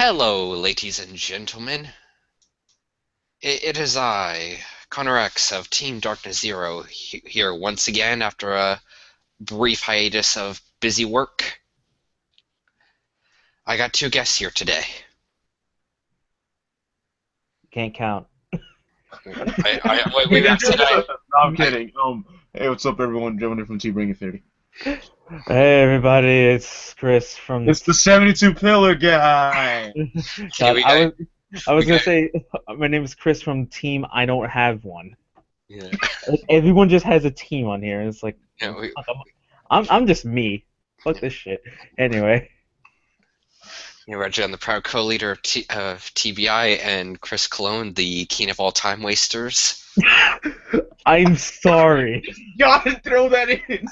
Hello, ladies and gentlemen. It is I, Connor X of Team Darkness Zero, here once again after a brief hiatus of busy work. I got two guests here today. Can't count. We've asked today. No, I'm kidding. Hey, what's up, everyone? Joe from Team Bring Infinity. Hey everybody, it's Chris from. It's the 72 pillar guy. God, we I was we gonna got- say my name is Chris from Team I don't have one. Yeah, Like, everyone just has a team on here. It's like yeah, fuck, I'm just me. Fuck this shit. Anyway, Reggie, I'm the proud co-leader of TBI, and Chris Cologne, the king of all time wasters. I'm sorry. Gotta throw that in.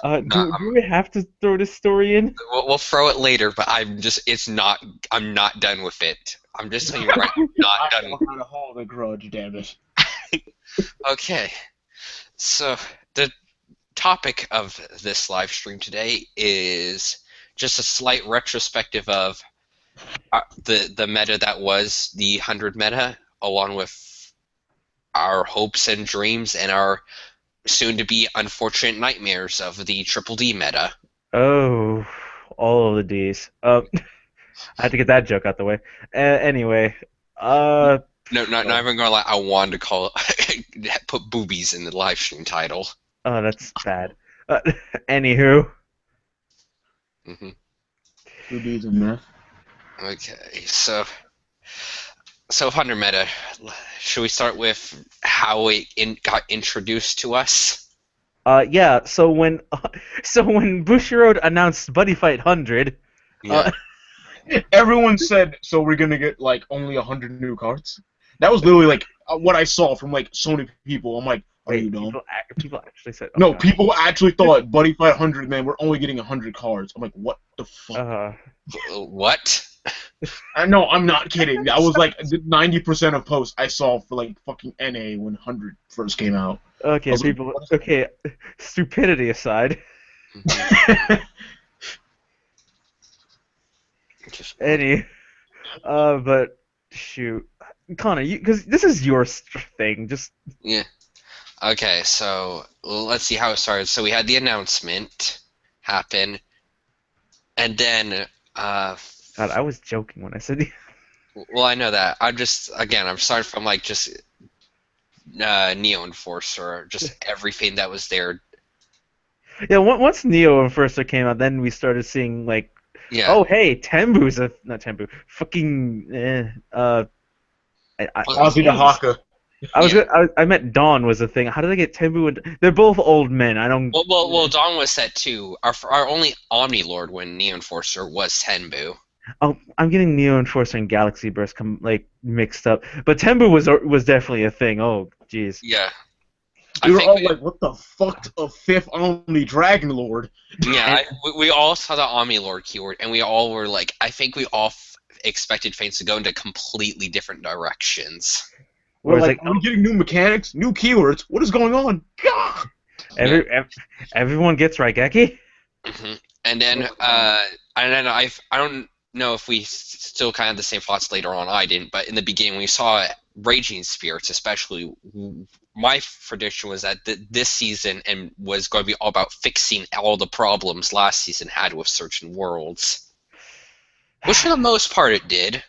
Do we have to throw this story in? We'll throw it later, but I'm not done with it. I'm just telling you right, I'm not I done. know how to hold a grudge, damn it. Okay, so the topic of this live stream today is just a slight retrospective of the meta that was the 100 meta, along with our hopes and dreams and our soon-to-be unfortunate nightmares of the Triple D meta. Oh, all of the D's. I had to get that joke out the way. Anyway, No, not even gonna lie. I wanted to call put boobies in the live stream title. oh, that's bad. Anywho. hmm Two dudes in meth. Okay, so 100 meta. Should we start with how it got introduced to us? Yeah. So when Bushiroad announced Buddy Fight 100, Yeah. Everyone said, so we're gonna get, like, only 100 new cards? That was literally, like, what I saw from, like, so many people. I'm like, are you dumb? people actually said. Oh, No, God. people actually thought Buddy Fight 100, man, we're only getting 100 cards. I'm like, what the fuck? What? I know, I'm not kidding. That was like 90% of posts I saw for like fucking NA when 100 first came out. Okay, was like, people. what is- Okay, stupidity aside. Any. But shoot, Connor, because this is your thing. Just Yeah. Okay, so let's see how it started. So we had the announcement happen, and then God, I was joking when I said. well, I know that. I'm starting from like just Neo Enforcer, just everything that was there. Yeah, once Neo and First came out, then we started seeing like, Yeah. oh hey, Tembu's not Tembu, fucking Ozzy the Haka. I meant Dawn was a thing. How did I get Tembu and they're both old men. I don't. Well, Dawn was set too. Our only Omni Lord when Neo Enforcer was Tenbu. Oh, I'm getting Neo Enforcer and Galaxy Burst mixed up. But Tembu was definitely a thing. Oh, jeez. Yeah. We were all like, what the fuck, a fifth only Dragon Lord? Yeah, we all saw the Omni Lord keyword, and we all were like, I think we all expected things to go into completely different directions. We're like, are we getting new mechanics, new keywords? What is going on? God! Everyone gets Raigeki? And then I don't know if we still kind of had the same thoughts later on. I didn't, but in the beginning, when we saw Raging Spirits, especially, my prediction was that this season was going to be all about fixing all the problems last season had with certain worlds, which for the most part it did.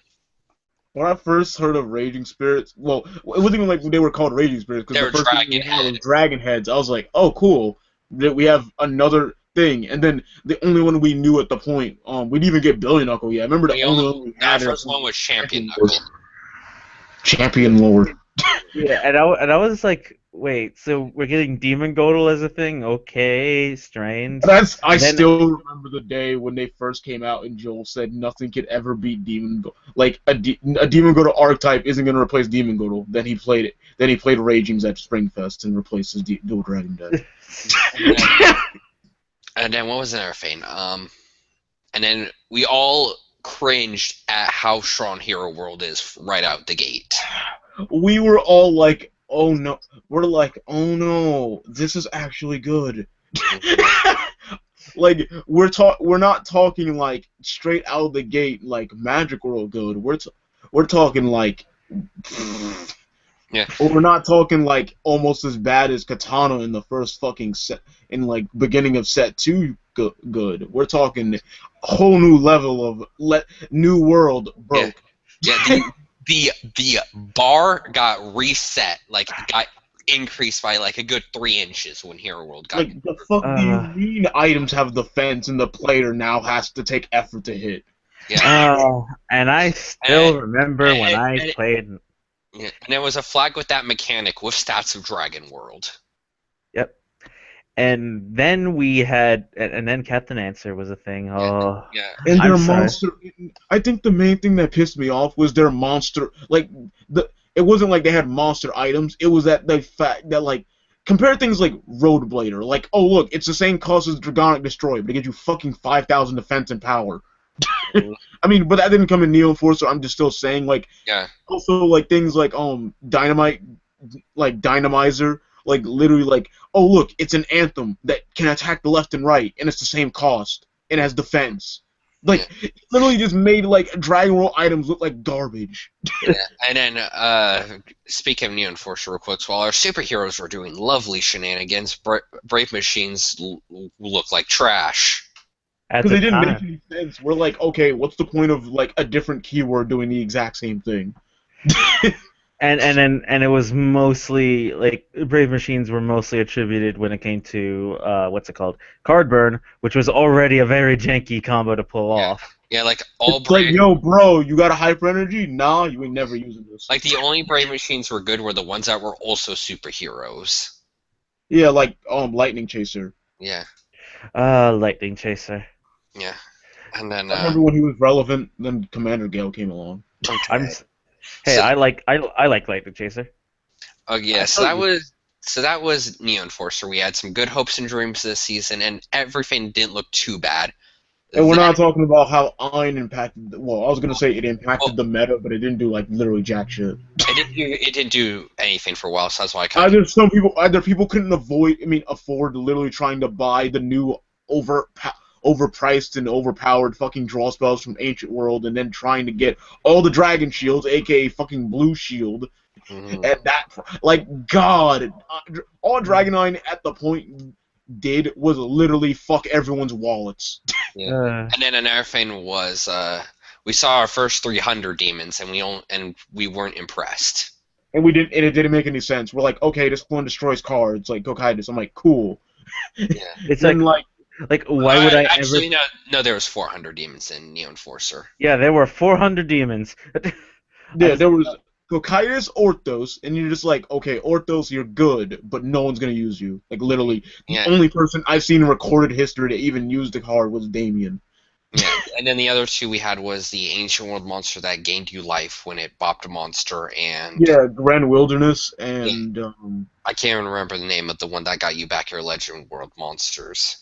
When I first heard of Raging Spirits, well, it wasn't even like they were called Raging Spirits, because the first thing we had was Dragon Heads. I was like, oh, cool, that we have another thing. And then the only one we knew at the point, we didn't even get Billy Knuckle yet. I remember the only one we had. The first one was Champion Knuckle. Champion Lord. Yeah, and I was like, wait, so we're getting Demon Godel as a thing? Okay, strange. I still remember the day when they first came out and Joel said nothing could ever beat Demon Godel. Like, a Demon Godel archetype isn't going to replace Demon Godel. Then he played it. Then he played Ragings at Springfest and replaced his Dual Dragon deck. And then what was another thing? And then we all cringed at how strong Hero World is right out the gate. We were all like, oh no. We're like, oh no, this is actually good. like we're not talking like straight out of the gate like Magic World good. We're talking like. Yeah. Or we're not talking like almost as bad as Katana in the first fucking set, in like beginning of set 2 good. We're talking a whole new level of new world broke. Yeah, the bar got reset, like got increased by like a good 3 inches when Hero World got. Like the fuck do you mean items have defense and the player now has to take effort to hit? Yeah. And I still remember when I played. Yeah, and it was a flag with that mechanic with stats of Dragon World. Yep. And then we had, and then Captain Answer was a thing. Oh, yeah. And their monster. I think the main thing that pissed me off was their monster. Like it wasn't like they had monster items. It was that the fact that like compare things like Road Blader. Like, oh look, it's the same cost as Dragonic Destroy, but it gives you fucking 5,000 defense and power. I mean, but that didn't come in Neo Enforcer. I'm just still saying, like, also like things like Dynamite, like Dynamizer, like literally like, oh look, it's an Anthem that can attack the left and right, and it's the same cost, and has defense. Like, it literally just made like Dragon World items look like garbage. Yeah. And then speaking of Neo Enforcer, real quick, while our superheroes were doing lovely shenanigans, Brave Machines look like trash. Because they didn't make any sense. We're like, okay, what's the point of like a different keyword doing the exact same thing? and it was mostly like Brave Machines were mostly attributed when it came to what's it called, Card Burn, which was already a very janky combo to pull off. Yeah, like all it's like, yo, bro, you got a hyper energy? Nah, you ain't never using this. Like the only Brave Machines were good were the ones that were also superheroes. Yeah, like Lightning Chaser. Yeah. Lightning Chaser. Yeah, and then I remember when he was relevant. Then Commander Gale came along. Okay. I like Lightning Chaser. Oh yeah, so that was Neo Enforcer. We had some good hopes and dreams this season, and everything didn't look too bad. And we're not talking about how Ein impacted. Well, I was gonna say it impacted the meta, but it didn't do like literally jack shit. It didn't do anything for a while, so that's why I either people couldn't afford literally trying to buy the new overpriced and overpowered fucking draw spells from Ancient World, and then trying to get all the Dragon Shields, aka fucking Blue Shield, at that. Like, God, all Dragonine at the point did was literally fuck everyone's wallets. Yeah. And then another thing was, we saw our first 300 demons, and we weren't impressed. And it didn't make any sense. We're like, okay, this one destroys cards, like Gokaitis. I'm like, cool. Yeah. It's like, why would I actually, ever... No, there was 400 demons in Neo Enforcer. Yeah, there were 400 demons. Yeah, there was Gokaitis, Orthos, and you're just like, okay, Orthos, you're good, but no one's gonna use you. Like, literally, the only person I've seen in recorded history to even use the card was Damien. Yeah, and then the other two we had was the Ancient World monster that gained you life when it bopped a monster, and... Yeah, Grand Wilderness, and... I can't even remember the name of the one that got you back your Legend World monsters.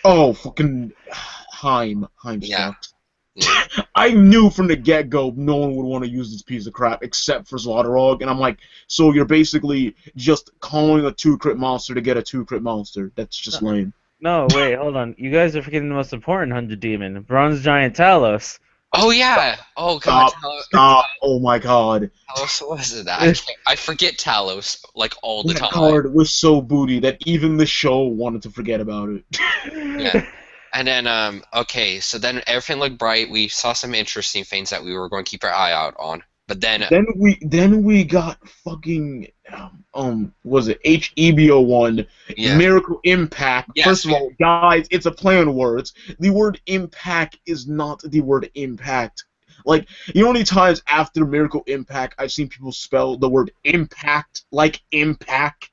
Oh, fucking Heim yeah. sucked. Yeah. I knew from the get-go no one would want to use this piece of crap except for Zlotterog, and I'm like, so you're basically just calling a 2-crit monster to get a 2-crit monster. That's just lame. No, wait, hold on. You guys are forgetting the most important 100 demon, Bronze Giant Talos. Oh, yeah. Oh, God. Stop. Oh, my God. Talos, what is it? I forget Talos, like, all the time. That card was so booty that even the show wanted to forget about it. Yeah. And then, okay, so then everything looked bright. We saw some interesting things that we were going to keep our eye out on. But then... Then we got fucking... was it HEBO1, Miracle Impact. Yes, First of all, guys, it's a play on words. The word impact is not the word impact. Like, you know how many times after Miracle Impact I've seen people spell the word impact like impact?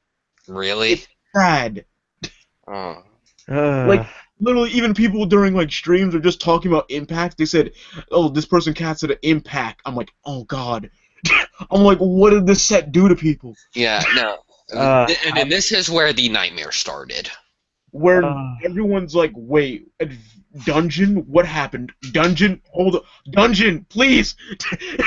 Really? It's sad. Oh. Like, literally, even people during, like, streams are just talking about impact. They said, oh, this person casted an impact. I'm like, oh, God. I'm like, what did this set do to people? Yeah, no. And this is where the nightmare started. Where everyone's like, wait, dungeon? What happened? Dungeon? Hold up. Dungeon, please!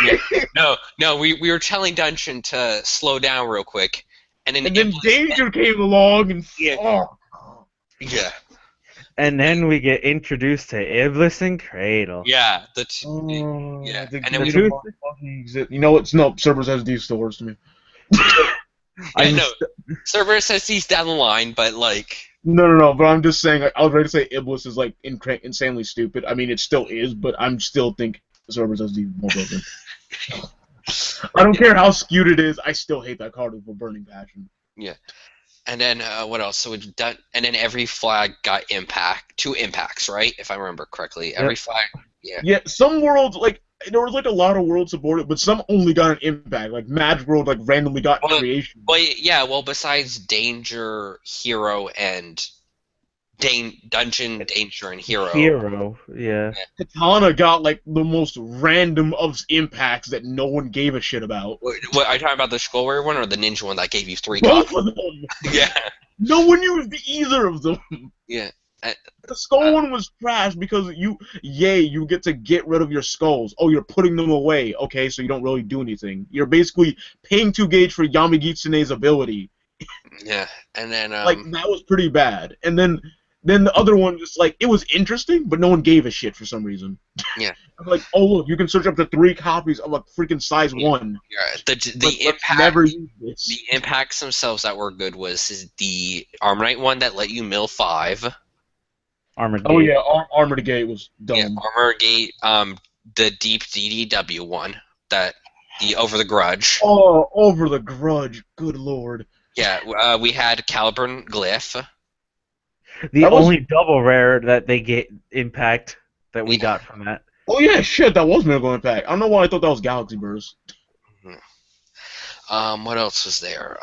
Yeah. No, we were telling Dungeon to slow down real quick. And then Danger came along and... Yeah. Yeah. And then we get introduced to Iblis and Cradle. Yeah, Yeah, and then we truth- you know what? No, Cerberus SD still works to me. Cerberus says he's down the line, but like No. But I'm just saying. Like, I was ready to say Iblis is like insanely stupid. I mean, it still is, but I'm still think Cerberus SD more broken. I don't care how skewed it is. I still hate that card with a burning passion. Yeah. And then what else? So we've done, and then every flag got 2 impacts, right? If I remember correctly, every flag. Yeah. Yeah. Some worlds like there was like a lot of worlds supported, but some only got an impact. Like Magic World, like randomly got creation. Well, yeah. Well, besides Danger, Hero, and Dungeon, Danger, and Hero. Yeah. Katana got like the most random of impacts that no one gave a shit about. What are you talking about? The Skull Warrior one or the Ninja one that gave you 3 Both copies? of them. Yeah. No one used either of them. Yeah. The skull one was trash because you get to get rid of your skulls. Oh, you're putting them away. Okay, so you don't really do anything. You're basically paying 2 gauge for Yamagitsune's ability. Yeah, and then like that was pretty bad. And then the other one just like it was interesting, but no one gave a shit for some reason. Yeah. I'm like, oh look, you can search up to 3 copies of a freaking size 1. Yeah, the impacts themselves that were good was the Armorite one that let you mill 5. Armored Gate. Oh yeah, Armored Gate was dumb. Yeah, Armored Gate, the Deep DDW one, the Over the Grudge. Oh, Over the Grudge, good lord. Yeah, we had Caliburn Glyph. The only double rare that they get impact that we got from that. Oh yeah, shit, that was Miracle Impact. I don't know why I thought that was Galaxy Burst. What else was there?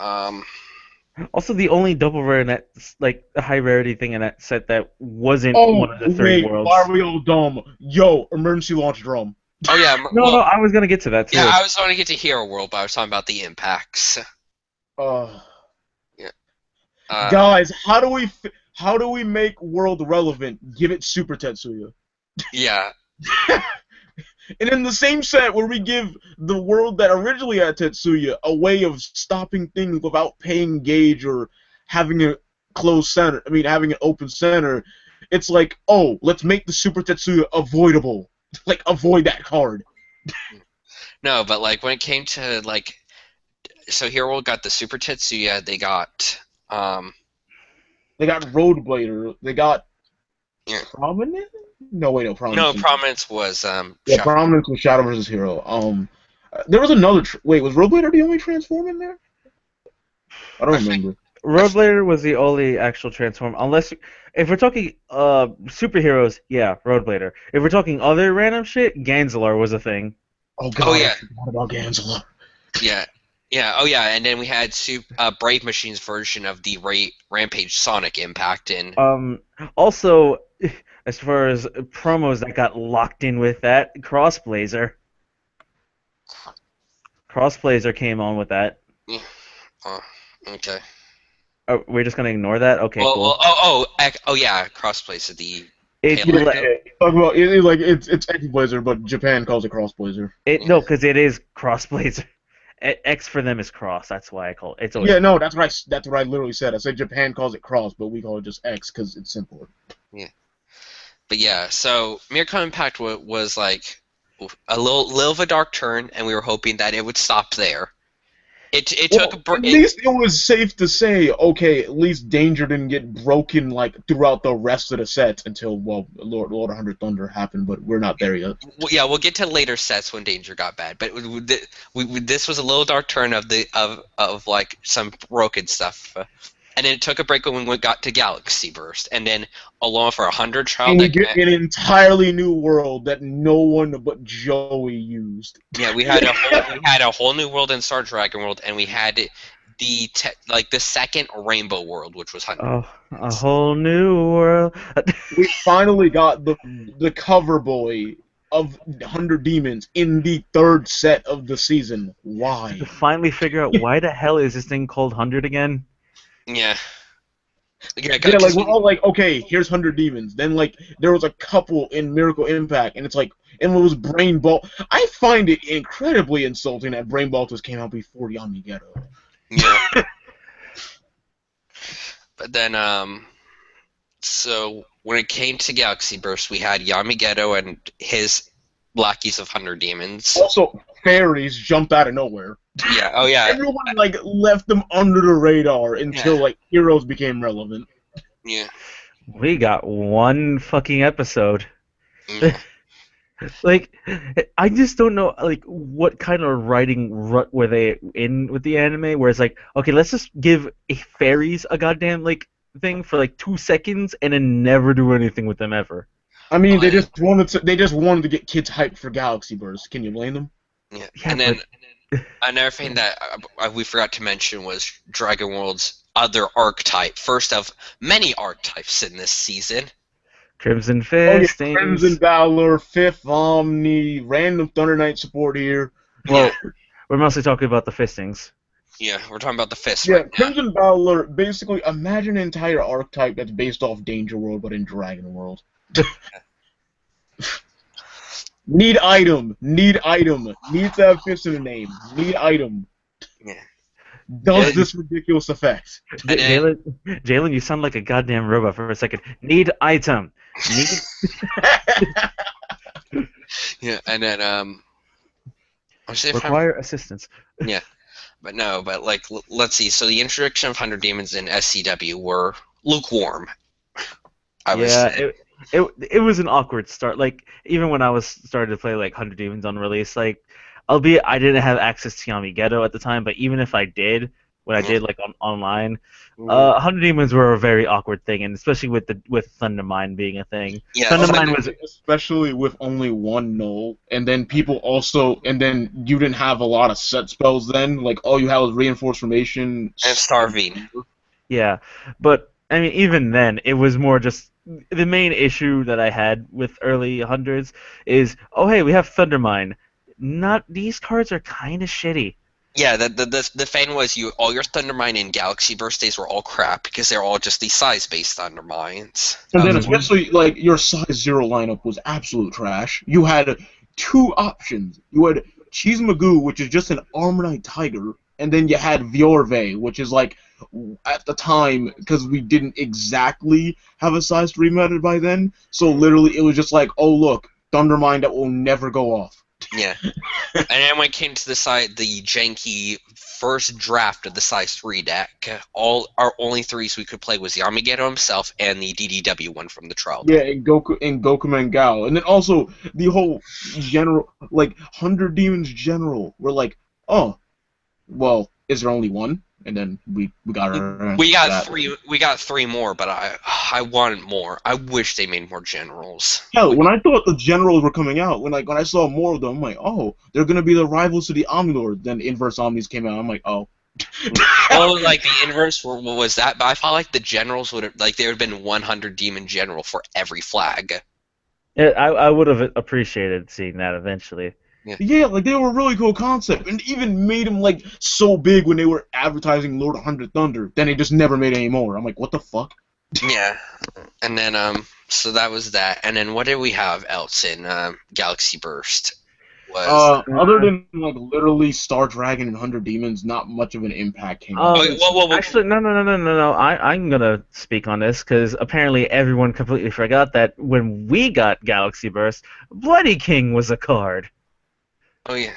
Also, the only double rare in that, like, the high rarity thing in that set that wasn't one of the 3 worlds. Why are we all dumb? Yo, emergency launch drum. Oh yeah. No, I was gonna get to that too. Yeah, I was going to get to Hero World, but I was talking about the impacts. Yeah. Guys, how do we make world relevant? Give it Super Tetsuya. Yeah. And in the same set where we give the world that originally had Tetsuya a way of stopping things without paying gauge or having a closed center, having an open center, it's like, oh, let's make the Super Tetsuya avoidable. Like, avoid that card. No, but like when it came to like, so Hero World got the Super Tetsuya, they got Roadblader, they got Prominent? No, wait, no, Prominence. No, Prominence was yeah, Prominence was Shadow versus Hero. There was another. Wait, was Roadblader the only transform in there? I don't remember. Roadblader was the only actual transform, unless if we're talking superheroes, yeah, Roadblader. If we're talking other random shit, Ganzlar was a thing. Oh god, oh, yeah. I forgot about Ganzlar. Yeah. Yeah, oh yeah, and then we had Brave Machine's version of the Rampage Sonic Impact in. Also, as far as promos that got locked in with that, Crossblazer. Crossblazer came on with that. Okay. Oh, we're just gonna ignore that? Okay, cool. Oh yeah, Crossblazer, the... It's X-Blazer, but Japan calls it Crossblazer. No, because it is Crossblazer. X for them is cross. That's why I call it. It's always no, that's what I literally said. I said Japan calls it cross, but we call it just X because it's simpler. Yeah, but yeah. So Miracle Impact was like a little of a dark turn, and we were hoping that it would stop there. It took a break. At least it was safe to say, okay, at least Danger didn't get broken like throughout the rest of the sets until Lord 100 Thunder happened, but we're not there yet. Well, yeah, we'll get to later sets when Danger got bad, but this was a little dark turn of like some broken stuff, and then it took a break when we got to Galaxy Burst, and then along for 100 trial. And we get an entirely new world that no one but Joey used. Yeah, we had a whole new world in Star Dragon World, and we had the second Rainbow World, which was 100. Oh, a whole new world. We finally got the cover boy of 100 Demons in the 3rd set of the season. Why? To finally figure out why the hell is this thing called 100 again? Yeah. Yeah, like we're all like, okay, here's 100 Demons. Then like there was a couple in Miracle Impact, and it's like, and it was Brain Ball. I find it incredibly insulting that Brain Ball just came out before Yamigeto. Yeah. But then so when it came to Galaxy Burst, we had Yamageto and his lackeys of 100 Demons. Also, fairies jumped out of nowhere. Yeah. Oh yeah. Everyone like left them under the radar until like heroes became relevant. Yeah. We got one fucking episode. Mm. Like, I just don't know, like, what kind of writing rut were they in with the anime, where it's like, okay, let's just give fairies a goddamn, like, thing for, like, 2 seconds, and then never do anything with them ever. I mean, they just wanted to get kids hyped for Galaxy Burst. Can you blame them? Yeah, and then another thing that we forgot to mention was Dragon World's other archetype, first of many archetypes in this season. Crimson Fist. Oh, yeah, Crimson Valor, Fifth Omni, random Thunder Knight support here. Well, we're mostly talking about the Fistings. Yeah, we're talking about the Fist right now. Yeah, Crimson Valor, basically, imagine an entire archetype that's based off Danger World, but in Dragon World. Need item. Needs to have Fist in the name. Need item. Yeah. Does this ridiculous effect. Jalen, you sound like a goddamn robot for a second. Need item. Yeah, and then require assistance. Yeah, but like let's see. So the introduction of 100 Demons in SCW were lukewarm. I would say. It was an awkward start. Like, even when I was started to play like 100 Demons on release, like, albeit I didn't have access to Yami-Geto at the time, but even if I did, when I did like online, 100 Demons were a very awkward thing, and especially with Thundermine being a thing. Yeah, Thundermine was especially with only one null, and then then you didn't have a lot of set spells. Then like all you had was reinforced formation and Starving. Yeah, but I mean, even then, it was more just. The main issue that I had with early hundreds is, oh hey, we have Thundermine. These cards are kind of shitty. Yeah, the thing was all your Thundermine and Galaxy Burst days were all crap because they're all just these size-based Thundermines. And then especially like your size 0 lineup was absolute trash. You had 2 options. You had Cheese Magoo, which is just an Armor Knight Tiger, and then you had Viorve, which is like, at the time, because we didn't exactly have a size 3 meta by then, so literally it was just like, oh look, Thundermine that will never go off. Yeah. And then when it came to the janky first draft of the size 3 deck, our only 3s we could play was Yamageto himself and the DDW one from the trial. Yeah, and Gokuman Gao. And then also the whole general, like 100 Demons general, we're like, oh, well, is there only one? And then we got our we got three. We got 3 more, but I wanted more. I wish they made more generals. Hell, when I thought the generals were coming out, when I saw more of them, I'm like, oh, they're gonna be the rivals to the Omnilord. Then Inverse Omnis came out. I'm like, oh. Oh, like the inverse was that? But I felt like the generals would have there would have been 100 demon general for every flag. Yeah, I would have appreciated seeing that eventually. Yeah, like they were a really cool concept, and even made them like so big when they were advertising Lord 100 Thunder. Then they just never made any more. I'm like, what the fuck? Yeah, and then so that was that, and then what did we have else in Galaxy Burst? Other than like literally Star Dragon and 100 Demons, not much of an impact came out. Actually, no. I'm gonna speak on this because apparently everyone completely forgot that when we got Galaxy Burst, Bloody King was a card. Oh yeah.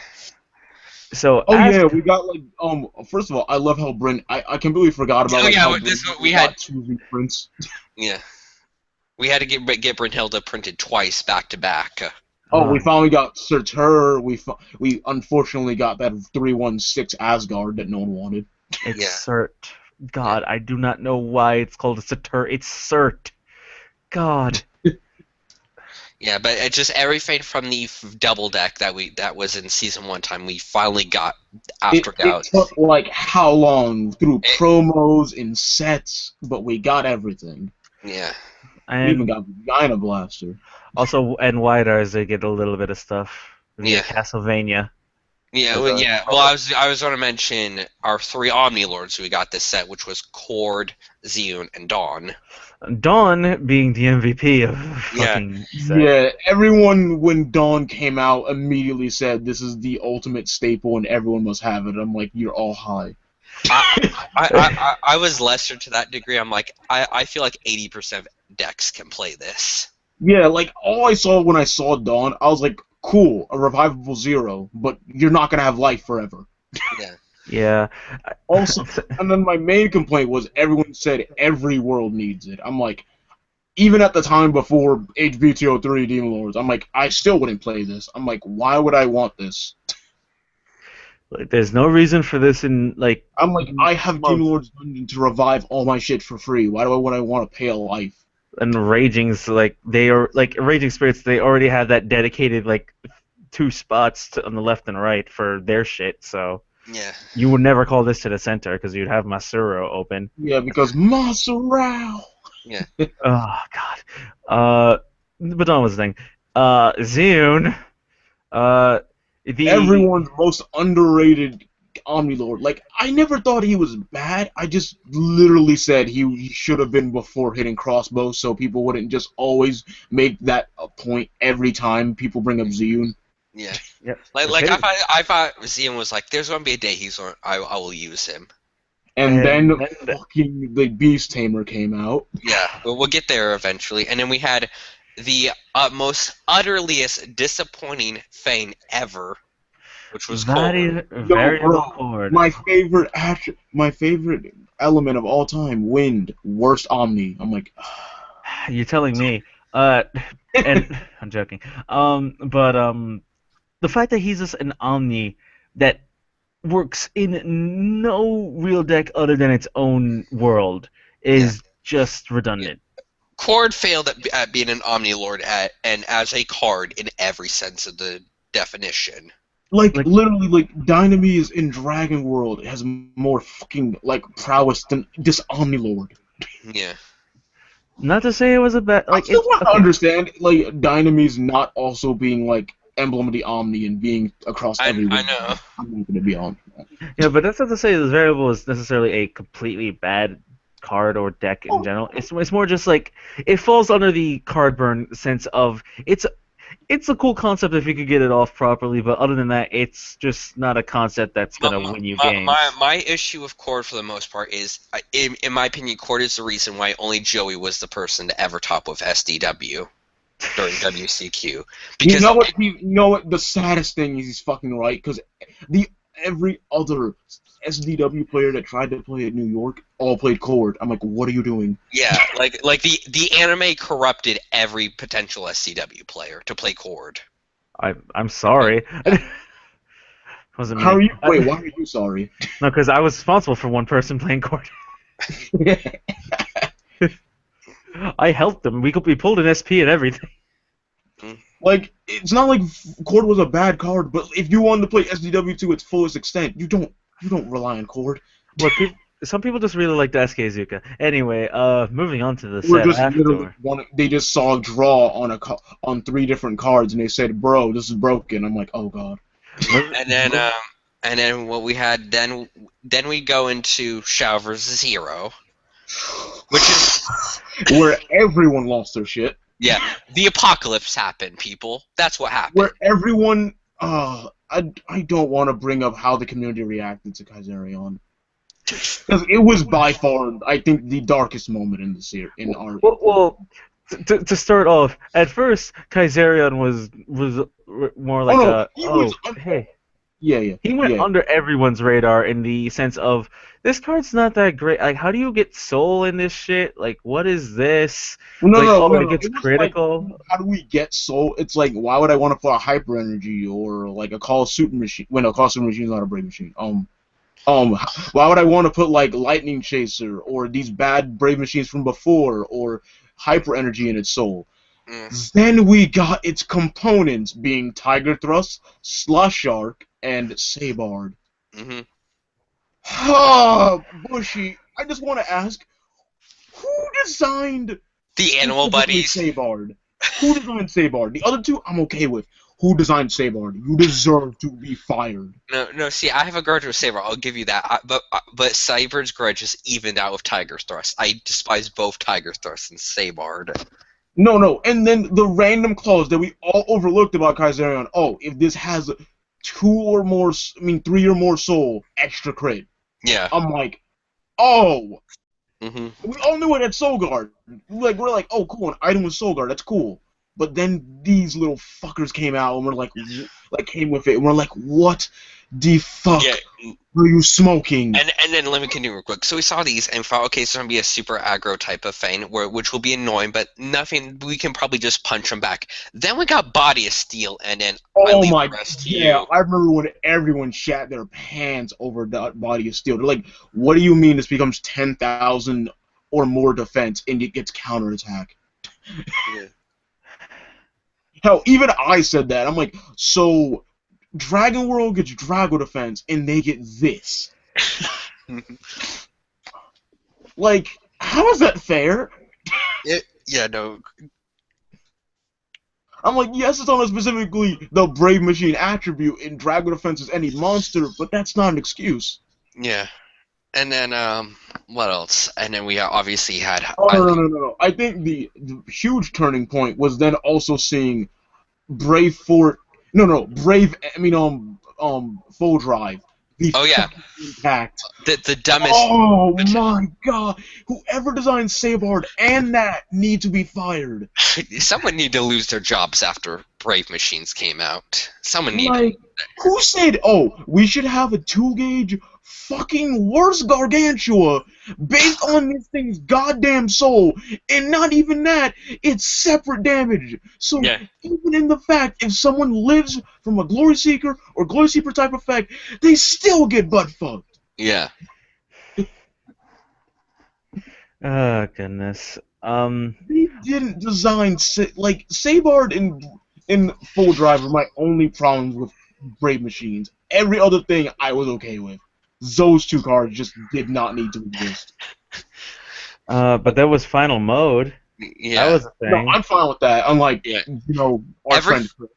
So we got like first of all, I love how Bryn. I completely forgot about. We had 2 reprints. Yeah, we had to get Brynhilda printed twice back to back. We finally got Surtur. We unfortunately got that 316 Asgard that no one wanted. It's Cert. God, I do not know why it's called a Surtur. It's Cert. God. Yeah, but it's just everything from the double deck that was in season 1 time we finally got after Galaxy. It took like how long through promos and sets, but we got everything. Yeah. We even got Vagina Blaster. Also, and Widars, they get a little bit of stuff via Castlevania. Yeah, Well, I was going to mention our 3 Omni Lords we got this set, which was Cord, Zeon, and Dawn. Dawn being the MVP of fucking set. Yeah, everyone when Dawn came out immediately said this is the ultimate staple and everyone must have it. I'm like, you're all high. I was lesser to that degree. I'm like, I feel like 80% of decks can play this. Yeah, like, all I saw when I saw Dawn, I was like, cool, a revivable zero, but you're not gonna have life forever. Yeah. Yeah. Also, and then my main complaint was everyone said every world needs it. I'm like, even at the time before HBTO3 Demon Lords, I'm like, I still wouldn't play this. I'm like, why would I want this? Like, there's no reason for this in like. I'm like, I have Demon Lords Dungeon to revive all my shit for free. Why would I want to pay a life? And Raging's like they are like Raging Spirits. They already have that dedicated like 2 spots on the left and right for their shit. So Yeah. you would never call this to the center because you'd have Masuro open. Yeah, because Masuro. Yeah. Oh God. But that was the thing. Zune. Everyone's most underrated Omnilord. Like, I never thought he was bad. I just literally said he should have been before hitting crossbow, so people wouldn't just always make that a point every time people bring up Zune. Yeah. Yep. Like I thought Zion was like, there's gonna be a day I will use him. And then fucking the Beast Tamer came out. Yeah, we'll get there eventually. And then we had the most utterliest disappointing Fane ever, which was very Cord. My favorite element of all time, Wind, worst Omni. I'm like, you're telling me. And I'm joking. The fact that he's just an Omni that works in no real deck other than its own world is just redundant. Cord failed at being an Omnilord and as a card in every sense of the definition. Like literally, like Dynamite in Dragon World has more fucking like prowess than this Omnilord. Yeah. Not to say it was a bad. Like, I still want to understand, like Dynamite's not also being like emblem of the Omni and being across everywhere. I know. I'm not gonna be on. Yeah, but that's not to say this variable is necessarily a completely bad card or deck in general. It's more just like it falls under the card burn sense of it's a cool concept if you could get it off properly, but other than that, it's just not a concept that's gonna win you games. My issue with Cord for the most part is, in my opinion, Cord is the reason why only Joey was the person to ever top with SDW during WCQ. Because you know what? The saddest thing is he's fucking right, because every other SDW player that tried to play at New York all played Cord. I'm like, what are you doing? Yeah, like the anime corrupted every potential SCW player to play Cord. I'm sorry. Wasn't me. How are you? Wait, why are you sorry? No, because I was responsible for one person playing Cord. I helped them. We pulled an SP and everything. Like, it's not like Cord was a bad card, but if you wanted to play SDW to its fullest extent, you don't rely on Cord. Look, some people just really like the SK Zuka. Anyway, moving on to the set they just saw a draw on 3 different cards, and they said, "Bro, this is broken." I'm like, "Oh god." And then what we had then we go into Shao vs. Hero, which is where everyone lost their shit. Yeah, the apocalypse happened, people. That's what happened. Where everyone, I don't want to bring up how the community reacted to Kaiserion. Because it was by far, I think, the darkest moment in the series. Well, to start off, at first, Kaiserion was more like hey. Yeah. He went under everyone's radar in the sense of, this card's not that great. Like, how do you get soul in this shit? Like, what is this? No, it gets critical. Like, how do we get soul? It's like, why would I want to play a Hyper Energy or like a Call Super Machine? When a Call Super Machine is not a Brave Machine. Why would I want to put like Lightning Chaser or these bad Brave Machines from before or Hyper Energy in its soul? Then we got its components being Tiger Thrust, Slush Shark, and Sabard. Bushy, I just want to ask, who designed the Animal Buddies? Sabard. Who designed Sabard? The other two, I'm okay with. Who designed Sabard? You deserve to be fired. No. See, I have a grudge with Sabard. I'll give you that. But Sabard's grudge is evened out with Tiger Thrust. I despise both Tiger Thrust and Sabard. No. And then the random clause that we all overlooked about Kaiserion. Oh, if this has 3 or more soul, extra crit. Yeah. I'm like, oh. Mm-hmm. We all knew it at Soul Guard. Like, we're like, oh, cool, an item with Soul Guard, that's cool. But then these little fuckers came out and we're like came with it, and we're like, what the fuck are you smoking? And then let me continue real quick. So we saw these and thought, okay, so it's gonna be a super aggro type of thing, which will be annoying, but nothing. We can probably just punch them back. Then we got Body of Steel, and then I leave the rest to you. I remember when everyone shat their pants over that Body of Steel. They're like, what do you mean this becomes 10,000 or more defense and it gets counterattack? Yeah. Hell, even I said that. I'm like, so Dragon World gets Drago defense and they get this. Like, how is that fair? Yeah, no. I'm like, yes, it's on specifically the Brave Machine attribute in Drago defense is any monster, but that's not an excuse. Yeah. And then, what else? And then we obviously had... Oh, no. I think the huge turning point was then also seeing Brave Fort... Brave... Full Drive. Oh, yeah. Impact. The dumbest... Oh, my God. Whoever designed Sabard and that need to be fired. Someone need to lose their jobs after Brave Machines came out. Someone need... Who said, oh, we should have a 2-gauge... fucking worse Gargantua based on this thing's goddamn soul, and not even that, it's separate damage. So even in the fact if someone lives from a Glory Seeker or Glory Seeker type effect, they still get butt fucked. Yeah. Oh goodness. They didn't design Sabard in Full Drive are my only problems with Brave Machines. Every other thing I was okay with. Those two cards just did not need to exist. But that was final mode. Yeah. That was a thing. No, I'm fine with that. Unlike, our friend Chris.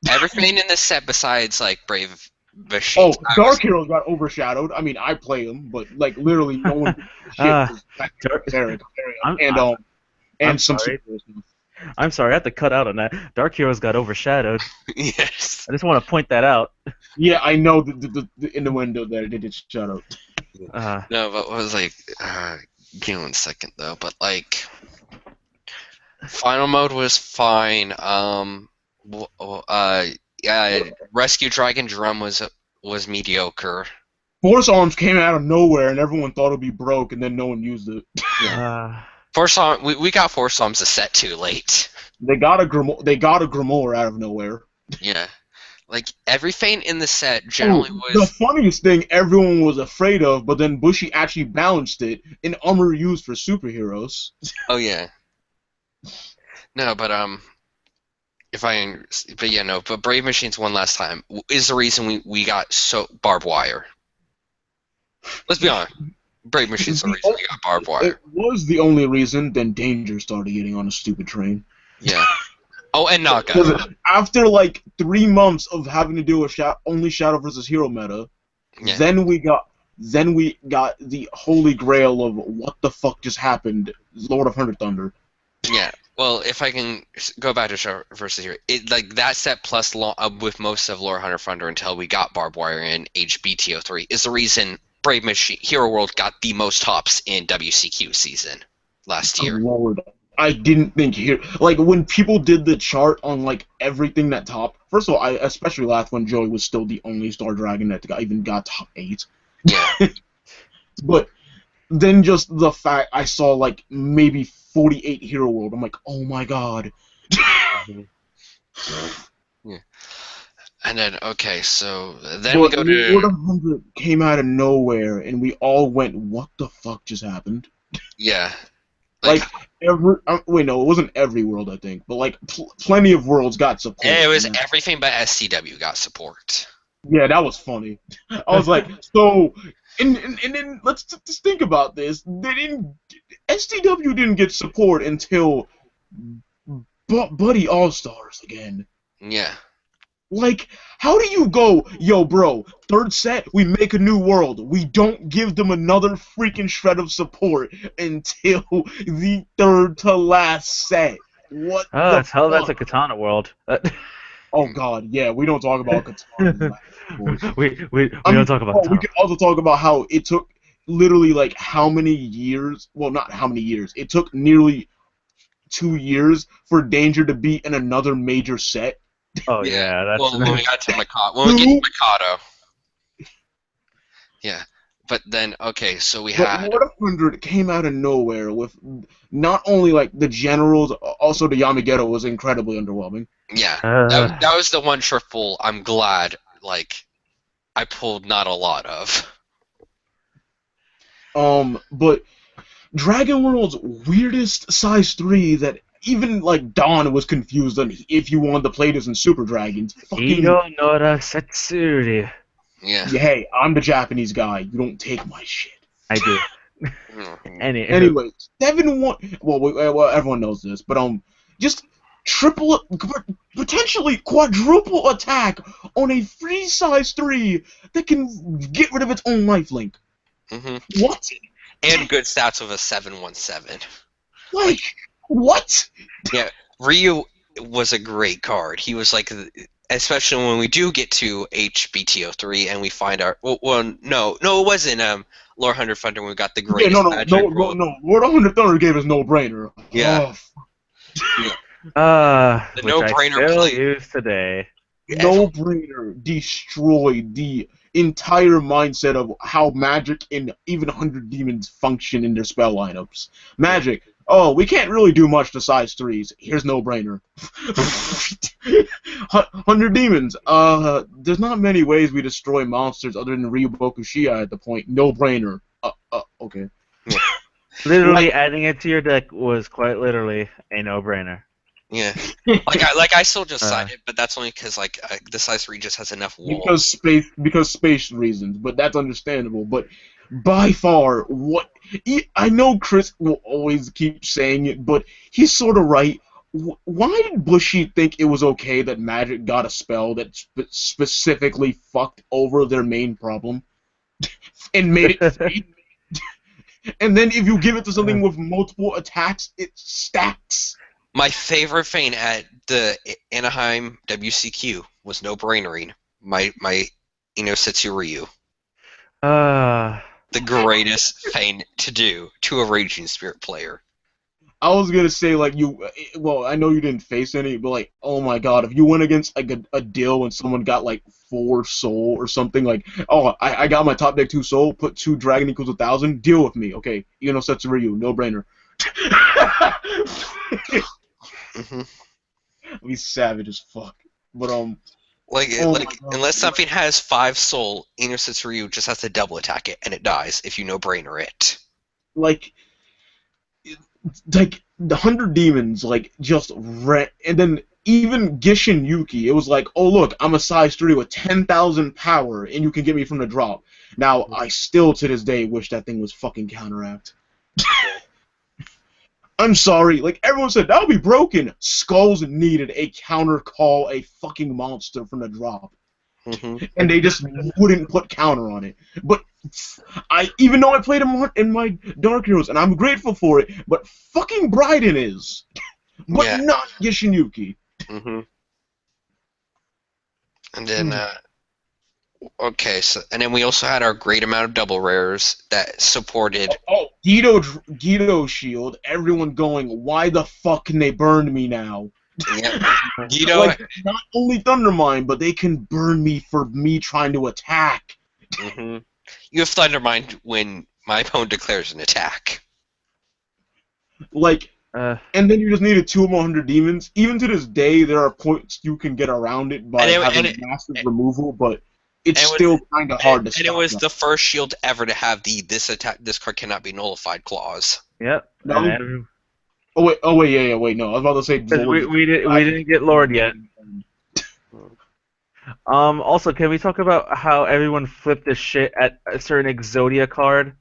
Everything in this set besides, like, Brave Machines. Oh, Dark Heroes got overshadowed. I mean, I play them, but, like, literally no one and some sorry. I'm sorry, I have to cut out on that. Dark Heroes got overshadowed. Yes. I just want to point that out. Yeah, I know the innuendo there. They did shut up. No, but it was like, give me 1 second though. But like, final mode was fine. Rescue Dragon Drum was mediocre. Force Arms came out of nowhere, and everyone thought it'd be broke, and then no one used it. Force Arms, we got Force Arms a set too late. They got a Grimoire out of nowhere. Yeah. Like, everything in the set generally was... The funniest thing everyone was afraid of, but then Bushi actually balanced it in armor used for superheroes. Oh, yeah. No, but, but Brave Machines one last time is the reason we got so barbed wire. Let's be honest. Brave Machines the reason we got barbed wire. It was the only reason, then Danger started getting on a stupid train. Yeah. Oh, and Naga. After like 3 months of having to do a only Shadow versus Hero meta, then we got the holy grail of what the fuck just happened, Lord of Thunder. Yeah. Well, if I can go back to Shadow versus Hero, that set plus with most of Lord Hunter Thunder until we got barbed wire in HBTO3 is the reason Brave Machine Hero World got the most tops in WCQ season last year. Lord. I didn't think when people did the chart on like everything that topped. First of all, I especially laughed when Joey was still the only Star Dragon that even got top 8. Yeah. But then just the fact I saw like maybe 48 Hero World, I'm like, oh my god. Yeah. And then so then we go to Lord of Thunder came out of nowhere, and we all went, what the fuck just happened? Yeah. Like it wasn't every world, I think, but like plenty of worlds got support. Yeah, it was everything but SCW got support. Yeah, that was funny. I was like, so, and then let's just think about this. SCW didn't get support until Buddy All Stars again. Yeah. Like, how do you go, yo, bro, 3rd set, we make a new world. We don't give them another freaking shred of support until the 3rd to last set. What the fuck? That's a Katana world. Oh, God, yeah, we don't talk about Katana. we don't talk about Katana. We can also talk about how it took literally like how many years? Well, not how many years. It took nearly 2 years for Danger to be in another major set. Oh yeah, that's well, when we got to Mikado, when we get to Mikado. Yeah, but then okay, so we had. Lord of 100 came out of nowhere with not only like the generals, also the Yamageto was incredibly underwhelming. Yeah, that was the one triple. I'm glad like I pulled not a lot of. But Dragon World's weirdest size 3 that even like Dawn was confused on if you wanted to play this in Super Dragons. Igo Nora Setsuri. Yeah. Hey, I'm the Japanese guy. You don't take my shit. I do. Anyway, 7-1. Well, everyone knows this, but just triple, potentially quadruple attack on a free size 3 that can get rid of its own lifelink. Mm-hmm. What? And good stats of a 7/17. Like what? Yeah, Ryu was a great card. He was like, especially when we do get to HBTO3 and we find our. Well, no, it wasn't Lord 100 Thunder when we got the greatest magic. No. Lord 100 Thunder gave us no brainer. Yeah. The no-brainer still play. used today. No brainer destroyed the entire mindset of how Magic and even 100 Demons function in their spell lineups. Magic, oh, we can't really do much to size 3s. Here's no brainer. 100 Demons, there's not many ways we destroy monsters other than Ryuboku Shia at the point. No brainer. Okay. Literally adding it to your deck was quite literally a no-brainer. Yeah, like I still just signed it, but that's only because like the size 3 just has enough walls. Because space reasons, but that's understandable. But by far, I know Chris will always keep saying it, but he's sort of right. Why did Bushy think it was okay that Magic got a spell that specifically fucked over their main problem and made it free? And then if you give it to something with multiple attacks, it stacks. My favorite feint at the Anaheim WCQ was no brainering. My Inosetsu Ryu. The greatest feint to do to a Raging Spirit player. I was gonna say like well, I know you didn't face any, but like, oh my god, if you went against like a deal and someone got like 4 soul or something, like, oh, I got my top deck 2 soul, put 2 dragon equals 1,000, deal with me, okay? Inosetsu Ryu, no brainer. We savage as fuck, but unless something has 5 soul, Inosetsu Ryu just has to double attack it and it dies if you no brainer it. Like the 100 Demons just ran, and then even Gishin Yuki, it was like, oh look, I'm a size 3 with 10,000 power, and you can get me from the drop. Now I still to this day wish that thing was fucking counteract. I'm sorry, like everyone said, that'll be broken. Skulls needed a counter call, a fucking monster from the drop. And they just wouldn't put counter on it. But even though I played him in my Dark Heroes, and I'm grateful for it, but fucking Bryden is. But not Gishin Yuki. And then, okay, so and then we also had our great amount of double rares that supported. Guido Shield. Everyone going, why the fuck can they burn me now? Yeah, Guido. Not only Thundermine, but they can burn me for me trying to attack. You have Thundermine when my opponent declares an attack. And then you just needed 2 more 100 Demons. Even to this day, there are points you can get around it by having massive removal, but it's still kind of hard to stop. And it was the first shield ever to have this card cannot be nullified clause. Yep. No. Oh wait, no. I was about to say we didn't get Lord yet. Also, can we talk about how everyone flipped this shit at a certain Exodia card?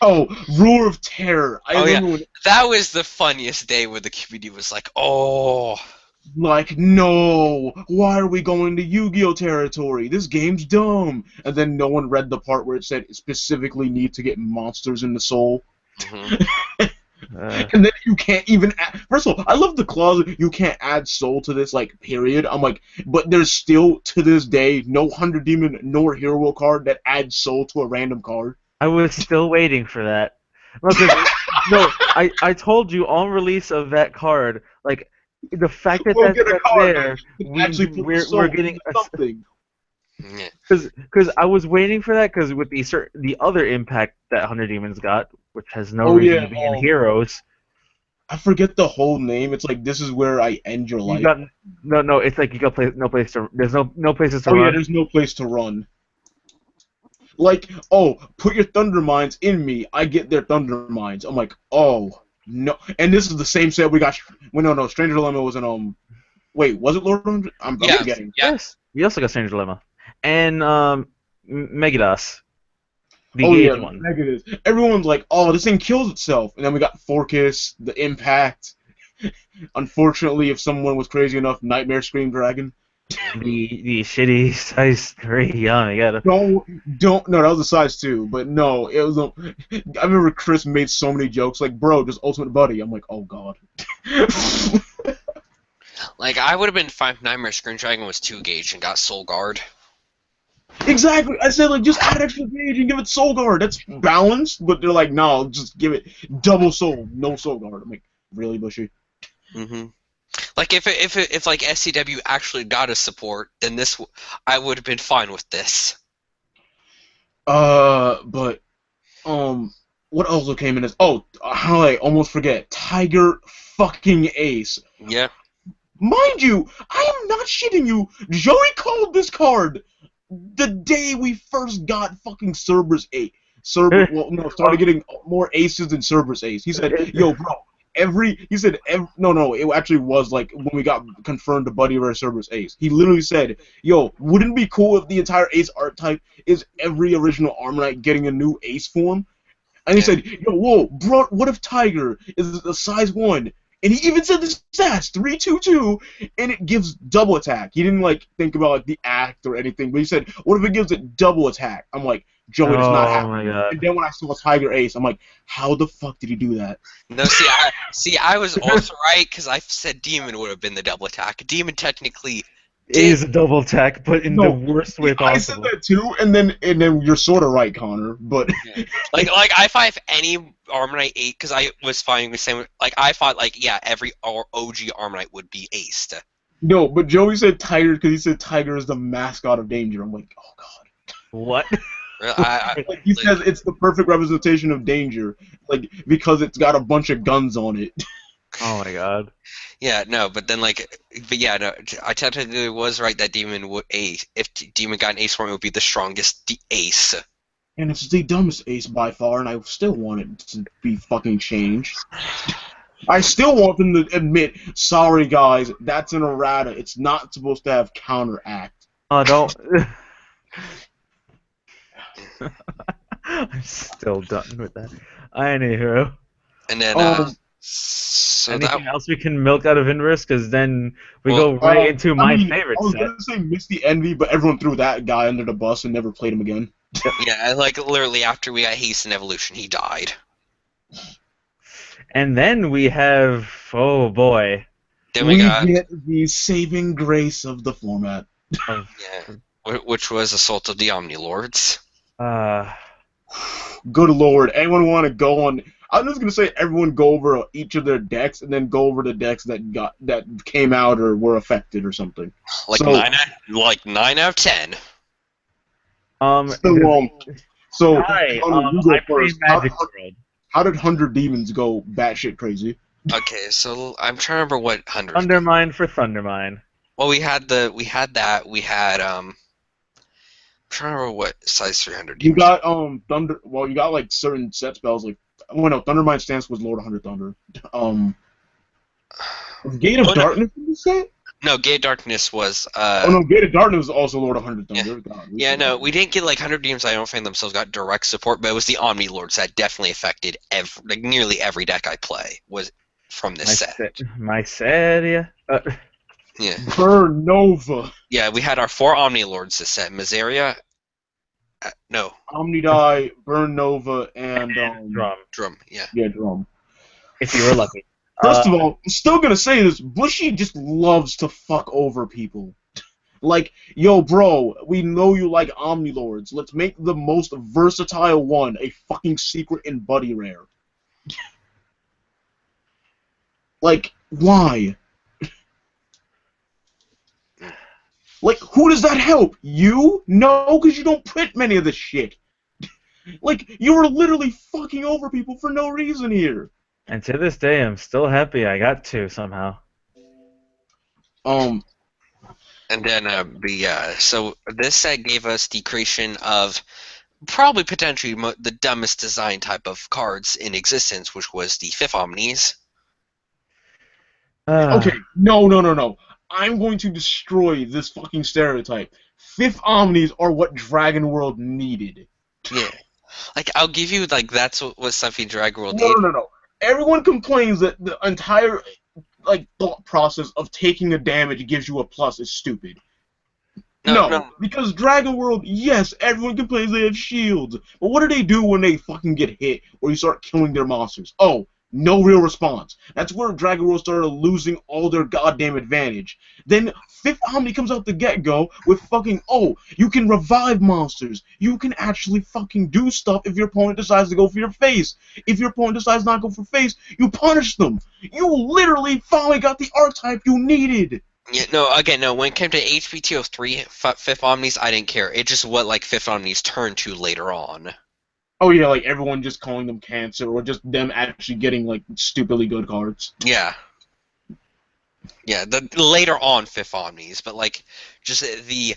Oh, Roar of Terror. That was the funniest day where the community was like, oh. Like, no, why are we going to Yu-Gi-Oh! Territory? This game's dumb. And then no one read the part where it said specifically need to get monsters in the soul. And then you can't even add... First of all, I love the clause you can't add soul to this, period. I'm like, but there's still, to this day, no 100 Demon nor Hero card that adds soul to a random card. I was still waiting for that. No, 'cause- no, I told you on release of that card, like the fact that We'll get a that's card there, that can actually put the soul we're getting into something. Yeah. because I was waiting for that because with the other impact that 100 Demons got, which has no Oh reason yeah, to be in Heroes, I forget the whole name. It's like this is where I end your you life. got no. It's like you got no place to. There's no places to Oh run. yeah, there's no place to run. Like, oh, put your Thunder Mines in me. I get their Thunder Mines. I'm like, oh no. And this is the same set we got. Well, no, Stranger Dilemma was in Wait, was it Lord of 100? I'm forgetting. Yes. We also got Strange Dilemma and Megados, the Oh yeah, Gauge one. negatives. Everyone's like, oh, this thing kills itself. And then we got Forcus, the Impact. Unfortunately, if someone was crazy enough, Nightmare Scream Dragon. The shitty size 3. Oh my god. Don't. No, that was a size 2. But no, it was. I remember Chris made so many jokes like, bro, just Ultimate Buddy. I'm like, oh god. Like, I would have been fine if Nightmare Screen Dragon was 2 gauge and got Soul Guard. Exactly. I said, like, just add extra gauge and give it Soul Guard. That's balanced. But they're like, no, just give it double Soul, no Soul Guard. I'm like, really, Bushy? Mm-hmm. Like, if like SCW actually got a support, then I would have been fine with this. But what also came in is how I almost forget Tiger fucking Ace. Yeah. Mind you, I am not shitting you. Joey called this card the day we first got fucking Cerberus Ace. Started getting more aces than Cerberus Ace. He said, yo, bro, no, it actually was like when we got confirmed to Buddy versus Cerberus Ace. He literally said, yo, wouldn't it be cool if the entire Ace archetype is every original Armor Knight getting a new Ace form? And he said, yo, whoa, bro, what if Tiger is a size 1? And he even said the stats, 3/2/2, and it gives double attack. He didn't like think about like the act or anything, but he said, what if it gives it double attack? I'm like, Joey, it's not happening. Oh my god. And then when I saw Tiger Ace, I'm like, how the fuck did he do that? No, I was also right because I said Demon would have been the double attack. Demon technically It is a double attack, but in the worst way possible. I said that too, and then you're sort of right, Connor. But like I thought if any Armor Knight 8, because I was finding the same. Like I thought, like yeah, every OG Armor Knight would be aced. No, but Joey said Tiger because he said Tiger is the mascot of danger. I'm like, oh god. What? Like he says it's the perfect representation of danger, like because it's got a bunch of guns on it. Oh my god. Yeah, no, but yeah, no, I technically was right that Demon would ace. If Demon got an ace form, it would be the strongest ace. And it's the dumbest ace by far, and I still want it to be fucking changed. I still want them to admit, sorry guys, that's an errata. It's not supposed to have counteract. Oh, don't. I'm still done with that. Anywho. And then, so anything else we can milk out of Inverse? Because then we go right into my favorite set. I was gonna say Misty Envy, but everyone threw that guy under the bus and never played him again. Yeah, like literally after we got Hasten Evolution, he died. And then we have, oh boy. Then we get the saving grace of the format. Yeah, which was Assault of the Omnilords. Good lord, anyone want to go on? I'm just gonna say everyone go over each of their decks and then go over the decks that came out or were affected or something. Like so, 9 out of 10. So hi, you go first. Magic World. How did 100 Demons go batshit crazy? Okay, so I'm trying to remember what 100. Thundermine for Thundermine. Well, we had that. We had I'm trying to remember what size 300 demons. You got Thunder. Well, you got like certain set spells like. Oh no, Thundermine stance was Lord 100 Thunder. Gate of Darkness in the set? No, Gate of Darkness was. Oh no, Gate of Darkness was also Lord 100 Thunder. Yeah, yeah no, we didn't get like 100 demons. I don't think themselves got direct support, but it was the Omni Lords that definitely affected nearly every deck I play was from this set. My set, yeah. Yeah. Burn Nova. Yeah, we had our 4 Omni Lords this set. Miseria. No. Omnidai, Burn Nova, and Drum. Yeah. Yeah, Drum. If you were lucky. First of all, I'm still gonna say this. Bushy just loves to fuck over people. Like, yo, bro, we know you like Omnilords. Let's make the most versatile one a fucking secret and buddy rare. Like, why? Like, who does that help? You? No, because you don't print many of this shit. Like, you were literally fucking over people for no reason here. And to this day, I'm still happy I got to somehow. And then, so this set gave us the creation of probably potentially the dumbest design type of cards in existence, which was the Fifth Omnis. Okay, no. I'm going to destroy this fucking stereotype. Fifth Omnis are what Dragon World needed. Yeah. Like, I'll give you, like, that's what something Dragon World needed. No. Everyone complains that the entire, like, thought process of taking a damage gives you a plus is stupid. No, because Dragon World, yes, everyone complains they have shields. But what do they do when they fucking get hit or you start killing their monsters? Oh, no real response. That's where Dragon World started losing all their goddamn advantage. Then Fifth Omni comes out the get-go with fucking, oh, you can revive monsters. You can actually fucking do stuff if your opponent decides to go for your face. If your opponent decides not to go for face, you punish them. You literally finally got the archetype you needed. Yeah, no, when it came to HPTO 3 Fifth Omnis, I didn't care. It's just what, like, Fifth Omnis turned to later on. Oh yeah, like everyone just calling them cancer, or just them actually getting like stupidly good cards. Yeah, the later on Fifth Omnis, but like just the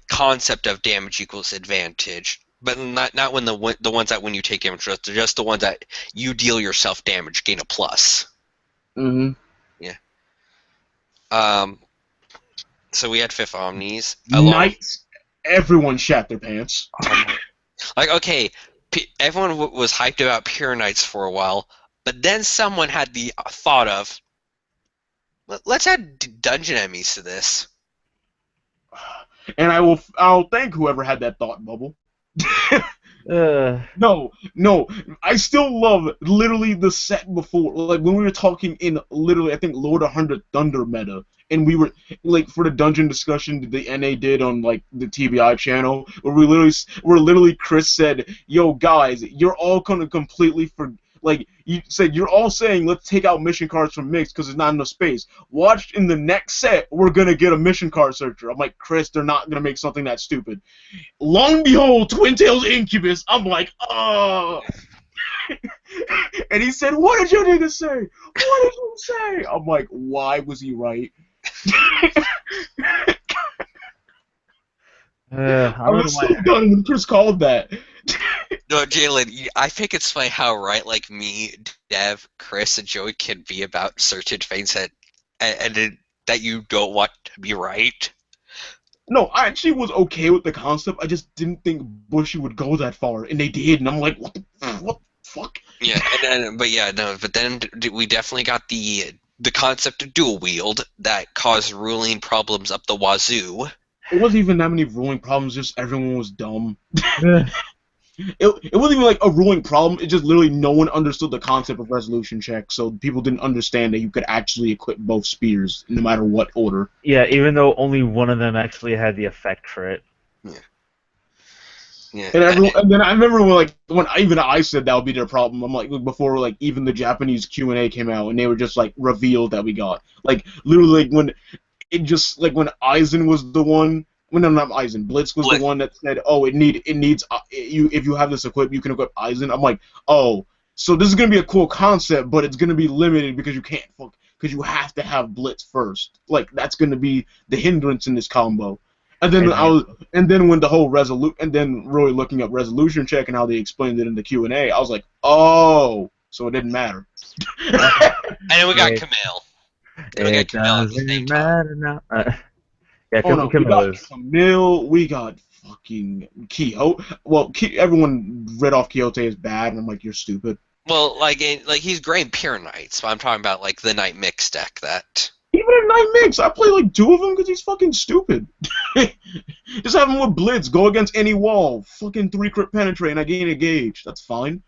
concept of damage equals advantage, but not when the ones that when you take damage, just the ones that you deal yourself damage gain a plus. Mm-hmm. Yeah. So we had Fifth Omnis. Knights. Everyone shat their pants. Like, okay, everyone was hyped about Pure Knights for a while, but then someone had the thought of, let's add dungeon enemies to this. And I'll thank whoever had that thought bubble. No, I still love literally the set before, like when we were talking in literally, I think Lord 100 Thunder meta, and we were like for the dungeon discussion the NA did on like the TBI channel, where we literally Chris said, "Yo guys, you're all gonna completely like you said, you're all saying let's take out mission cards from mix because there's not enough space. Watch in the next set, we're gonna get a mission card searcher." I'm like, Chris, they're not gonna make something that stupid. Long and behold, Twin Tails Incubus. I'm like, oh. And he said, "What did your nigga say? What did you say?" I'm like, why was he right? I was so done when Chris called that. No, Jalen, I think it's funny how right, like me, Dev, Chris, and Joey can be about certain things that you don't want to be right. No, I actually was okay with the concept. I just didn't think Bushy would go that far, and they did, and I'm like, what the fuck? Yeah, but then we definitely got the concept of dual wield that caused ruling problems up the wazoo. It wasn't even that many ruling problems, just everyone was dumb. It wasn't even like a ruling problem, it just literally no one understood the concept of resolution check, so people didn't understand that you could actually equip both spears, no matter what order. Yeah, even though only one of them actually had the effect for it. Yeah. And then I remember when even I said that would be their problem. I'm like, before like even the Japanese Q&A came out and they were just like revealed that we got like literally like, when it just like when Aizen was the one. Well, no, not Aizen. Blitz was the one that said, "Oh, it needs if you have this equipped, you can equip Aizen." I'm like, oh, so this is gonna be a cool concept, but it's gonna be limited because you can't because you have to have Blitz first. Like that's gonna be the hindrance in this combo. And then when the whole really looking up resolution check and how they explained it in the Q&A, I was like, oh, so it didn't matter. And then we got Camille. It doesn't matter now. Yeah, we got Camille, we got fucking Quixote. Well, everyone read off Quixote as bad, and I'm like, you're stupid. Well, like he's great in Pure Knights, but I'm talking about like the Knight Mix deck that. Even in Knight Mix, I play like 2 of them because he's fucking stupid. Just have him with Blitz, go against any wall, fucking 3 crit penetrate, and I gain a gauge. That's fine.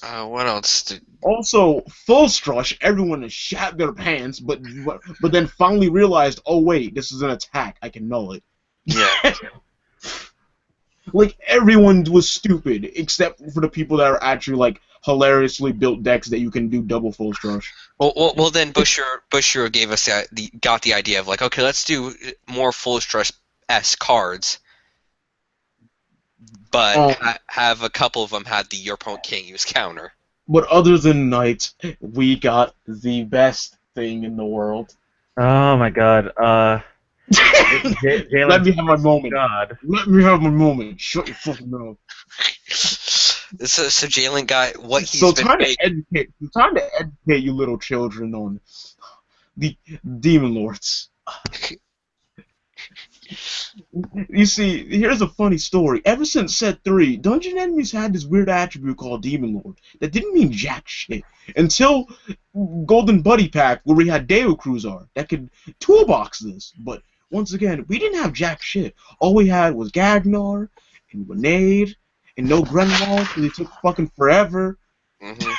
What else? Also, full strush, everyone has shat their pants, but then finally realized, oh wait, this is an attack. I can null it. Yeah. Like everyone was stupid except for the people that are actually like hilariously built decks that you can do double full strush. Well, then Bushiroad gave us got the idea of like, okay, let's do more full strush-esque cards, but have a couple of them had the your opponent can't use counter. But other than Knight, we got the best thing in the world. Oh my god. Let me have my moment. God. Let me have my moment. Shut your fucking mouth. So Jalen got what he's so been time making. time to educate you little children on the Demon Lords. You see, here's a funny story. Ever since set 3, Dungeon Enemies had this weird attribute called Demon Lord that didn't mean jack shit until Golden Buddy Pack, where we had Deo Cruzar that could toolbox this. But once again, we didn't have jack shit. All we had was Gagnar and Grenade and no Grenwall because it took fucking forever. Mm-hmm.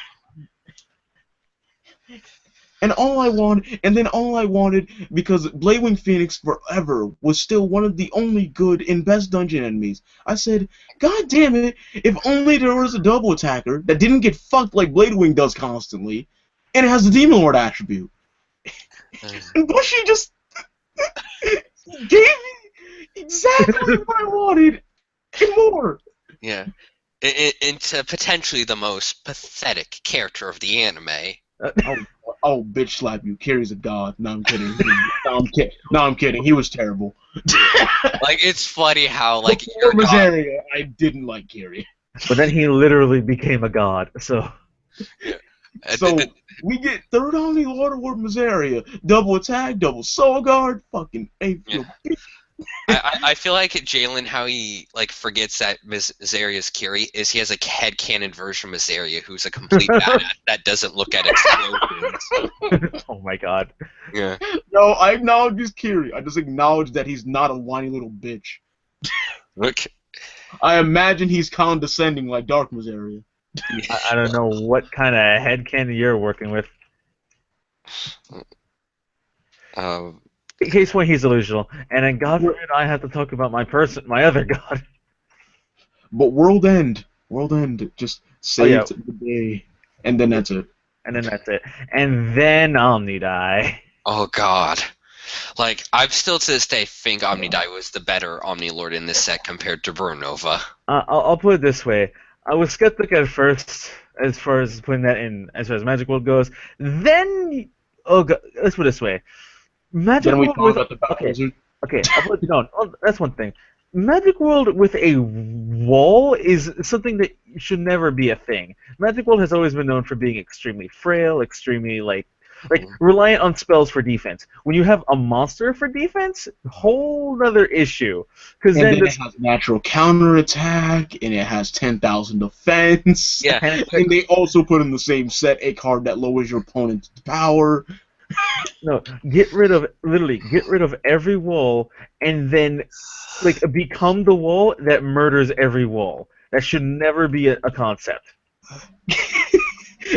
And all I wanted, because Bladewing Phoenix forever was still one of the only good and best dungeon enemies. I said, God damn it, if only there was a double attacker that didn't get fucked like Bladewing does constantly, and it has the Demon Lord attribute. And Bushy just gave me exactly what I wanted, and more. Yeah. Into potentially the most pathetic character of the anime. Oh, bitch slap you. Kiri's a god. No, I'm kidding. No, I'm kidding. He was terrible. Like, it's funny how, like, before Mazaria, I didn't like Kiri. But then he literally became a god, so... Yeah. So, we get third Omni Lord of Mazaria, double attack, double soul guard, fucking A-field. Yeah. I feel like Jalen, how he like forgets that Mazaria's Kiri is he has a headcanon version of Mazaria who's a complete badass that doesn't look at explosions. Oh my god. Yeah. No, I acknowledge his Kiri. I just acknowledge that he's not a whiny little bitch. Look. I imagine he's condescending like Dark Mazaria. I don't know what kind of headcanon you're working with. Case point, he's delusional, and then God forbid I have to talk about my other god. But World End, just saved the day, and then that's it. And then Omnidai. Oh god. Like, I still to this day think Omnidai was the better Omni Lord in this set compared to Burnova. I'll put it this way. I was skeptic at first as far as putting that in as far as Magic World goes. Then, oh god, let's put it this way. Magic World with I'll put it down. Oh, that's one thing. Magic World with a wall is something that should never be a thing. Magic World has always been known for being extremely frail, extremely like reliant on spells for defense. When you have a monster for defense, whole other issue. Because then it has natural counterattack, and it has 10,000 defense. Yeah, and they also put in the same set a card that lowers your opponent's power. No, get rid of every wall, and then become the wall that murders every wall. That should never be a concept.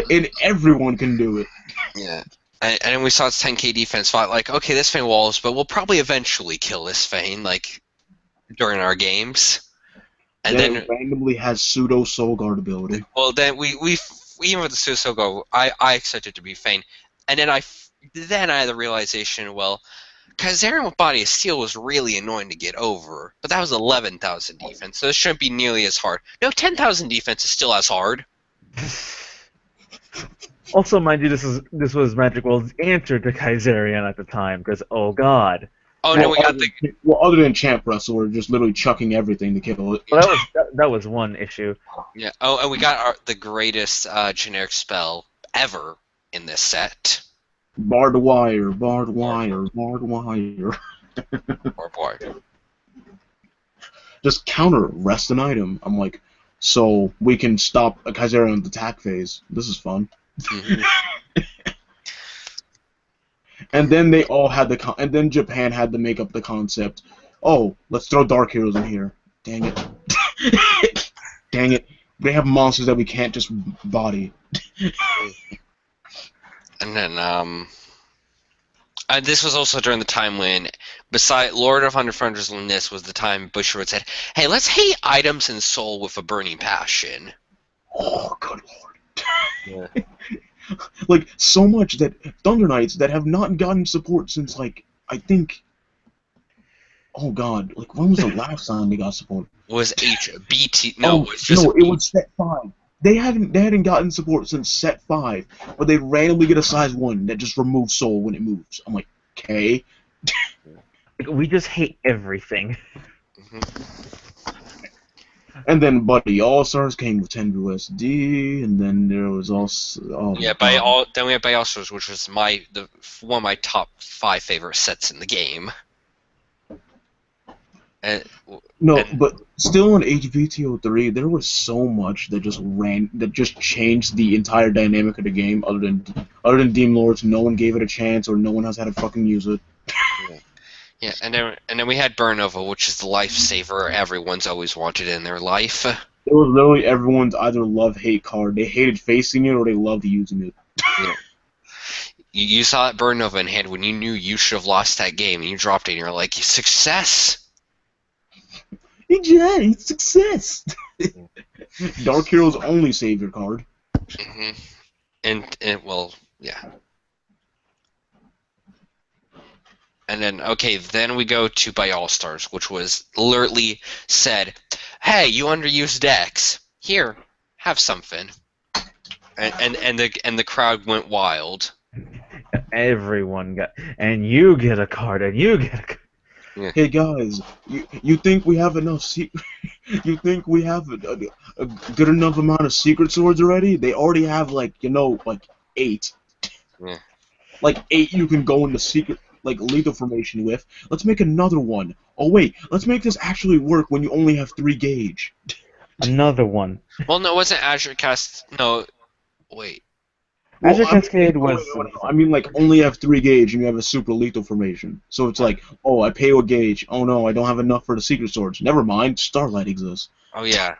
And everyone can do it. Yeah. And we saw its 10k defense fight, like, okay, this Fane walls, but we'll probably eventually kill this Fane, like, during our games. And then it randomly has pseudo soul guard ability. Well, then we even with the pseudo soul guard, I expect it to be Fane. And then I had the realization, well, Kazarian with Body of Steel was really annoying to get over, but that was 11,000 defense, so it shouldn't be nearly as hard. No, 10,000 defense is still as hard. Also, mind you, this was Magic World's answer to Kazarian at the time, because oh god. Oh no, we got the. Well, other than Champ Wrestle, we're just literally chucking everything to kill it. Well, that was one issue. Yeah. Oh, and we got the greatest generic spell ever in this set. Barbed wire, barbed wire, barbed wire. Barbed wire. Just counter, rest an item. I'm like, so we can stop a Kazarian's attack phase. This is fun. Mm-hmm. And then they all had and then Japan had to make up the concept. Oh, let's throw Dark Heroes in here. Dang it. Dang it. They have monsters that we can't just body. And then this was also during the time when, beside Lord of Thunder Thunders and this was the time Bushiroad said, "Hey, let's hate items and soul with a burning passion." Oh, good lord! Yeah. Like so much that Thunder Knights that have not gotten support since like I think. Oh god! Like when was the last time they got support? Was HBT? No, it was just no, it was set 5. They hadn't gotten support since set 5, but they randomly get a size 1 that just removes soul when it moves. I'm like, okay. We just hate everything. And then Buddy All Stars came with 10 USD, and then there was also then we had Buddy All Stars, which was one of my top 5 favorite sets in the game. But still in HBTO3, there was so much that just changed the entire dynamic of the game. Other than Demon Lords, no one gave it a chance, or no one has had to fucking use it. Yeah, and then we had Burn Nova, which is the lifesaver everyone's always wanted in their life. It was literally everyone's either love-hate card. They hated facing it, or they loved using it. Yeah. You saw that Burn Nova in hand when you knew you should have lost that game, and you dropped it, and you're like, success! Hey, success! Dark Hero's only savior card. Mm-hmm. And well, yeah. And then, okay, then we go to By All Stars, which was literally said, "Hey, you underused decks. Here, have something." And the crowd went wild. Everyone got, and you get a card, and you get a card. Yeah. Hey guys, you think we have enough you think we have a good enough amount of secret swords already? They already have like 8. Yeah. Like 8 you can go into secret lethal formation with. Let's make another one. Oh wait, let's make this actually work when you only have 3 gauge. Another one. Well, no, it wasn't Azure Cast. No, wait. Azure Cascade was. I mean, like, only have 3 gauge and you have a super lethal formation. So it's like, oh, I pay a gauge. Oh no, I don't have enough for the secret swords. Never mind, Starlight exists. Oh yeah.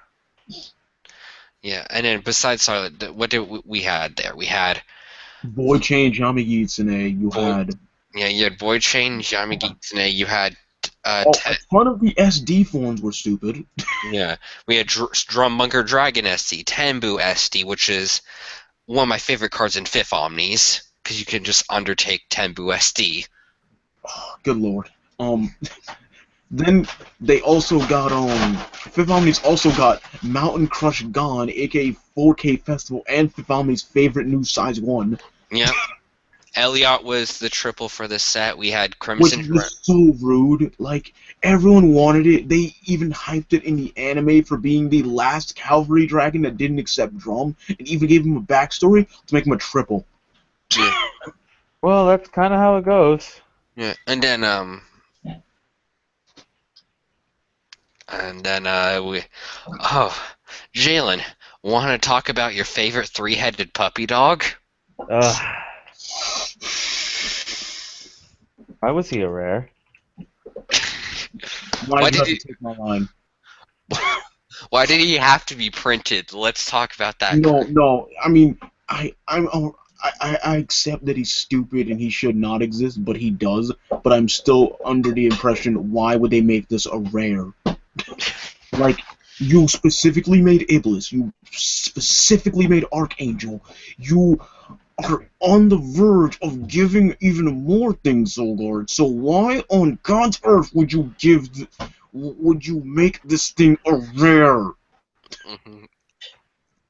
Yeah, and then besides Starlight, what did we had there? We had Void Chain, Yami Gitsune. You had Void Chain, Yami Gitsune. You had a ton of the SD forms were stupid. Yeah, we had Drum Bunker Dragon SD, Tenbu SD, which is one of my favorite cards in 5th Omnis, because you can just undertake Tenbu SD. Oh, good lord. Then they also got 5th Omnis also got Mountain Crush Gone, aka 4K Festival, and 5th Omni's favorite new size 1. Yep. Elliot was the triple for this set. We had Crimson. Which was so rude. Like, everyone wanted it. They even hyped it in the anime for being the last cavalry dragon that didn't accept drum, and even gave him a backstory to make him a triple. Yeah. Well, that's kind of how it goes. Yeah, and then Jalen, want to talk about your favorite 3-headed puppy dog? Why was he a rare? Why did he take my line? Why did he have to be printed? Let's talk about that. No. I mean, I accept that he's stupid and he should not exist, but he does. But I'm still under the impression, why would they make this a rare? Like, you specifically made Iblis. You specifically made Archangel. You are on the verge of giving even more things, Zolgard. So why on God's earth would you make this thing a rare? Mm-hmm.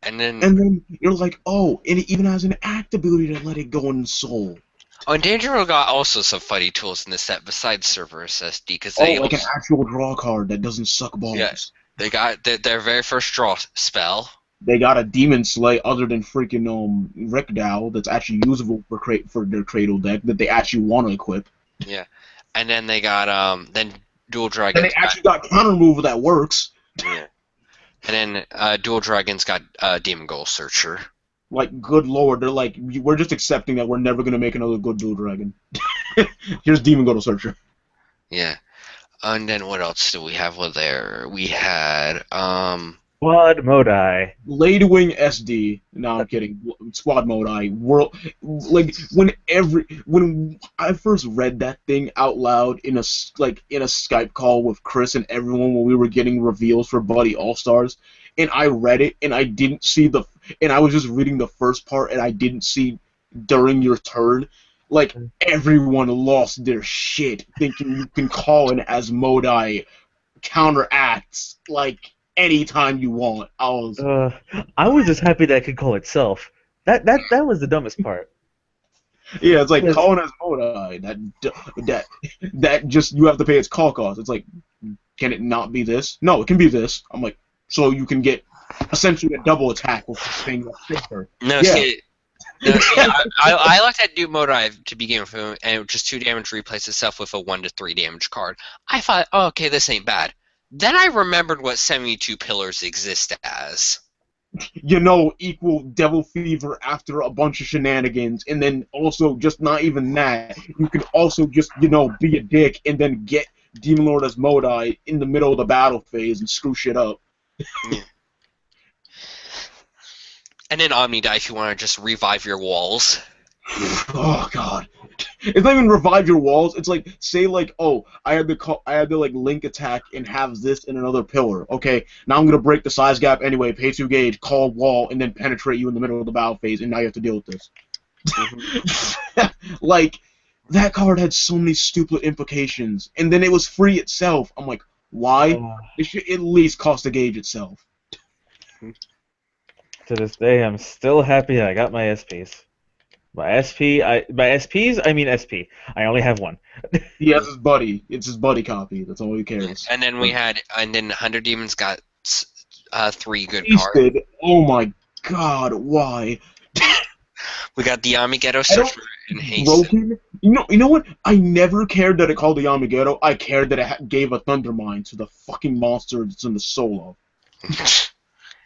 And then you're like, oh, and it even has an act ability to let it go in soul. Oh, and Danger got also some funny tools in the set besides server SSD, because they like an actual draw card that doesn't suck balls. Yeah, they got their very first draw spell. They got a Demon Slay other than freaking Rickdow that's actually usable for their Cradle deck that they actually want to equip. Yeah, and then they got then Dual Dragons. And they actually got counter removal that works. Yeah, and then Dual Dragons got Demon Goal Searcher. Like, good lord, they're like, we're just accepting that we're never gonna make another good Dual Dragon. Here's Demon Goal Searcher. Yeah, and then what else do we have there? We had Well, Squad Modi. Lady Wing SD. No, I'm kidding. Squad Modi. World. Like when I first read that thing out loud in a Skype call with Chris and everyone when we were getting reveals for Buddy All Stars, and I read it and I didn't see and I was just reading the first part and I didn't see during your turn. Like everyone lost their shit thinking you can call in as Modi counteracts like anytime you want. I was just happy that it could call itself. That was the dumbest part. Yeah, it's like calling as Modi. That just you have to pay its call cost. It's like, can it not be this? No, it can be this. I'm like, so you can get essentially a double attack with this thing that's thicker. No, see, I like that new Modi to begin with, and it just 2 damage replaces itself with a 1 to 3 damage card. I thought, oh, okay, this ain't bad. Then I remembered what 72 pillars exist as. Equal Devil Fever after a bunch of shenanigans, and then also just not even that. You can also just, be a dick and then get Demon Lord as Modi in the middle of the battle phase and screw shit up. Yeah. And then Omni-Die if you want to just revive your walls. Oh god. It's not even revive your walls. It's like, say like, oh, I had to like link attack and have this in another pillar. Okay, now I'm gonna break the size gap anyway, pay 2 gauge, call wall, and then penetrate you in the middle of the battle phase, and now you have to deal with this. Like, that card had so many stupid implications, and then it was free itself. I'm like, why? It should at least cost a gauge itself. To this day, I'm still happy I got my SPs. By SPs, I mean SP. I only have one. He has his buddy. It's his buddy copy. That's all he cares. And then 100 Demons got 3 good He cards. said, oh my god, why? We got the Yamigeto Searcher and Haste. Broken? You know what? I never cared that it called the Yamigeto. I cared that it gave a Thundermine to the fucking monster that's in the solo.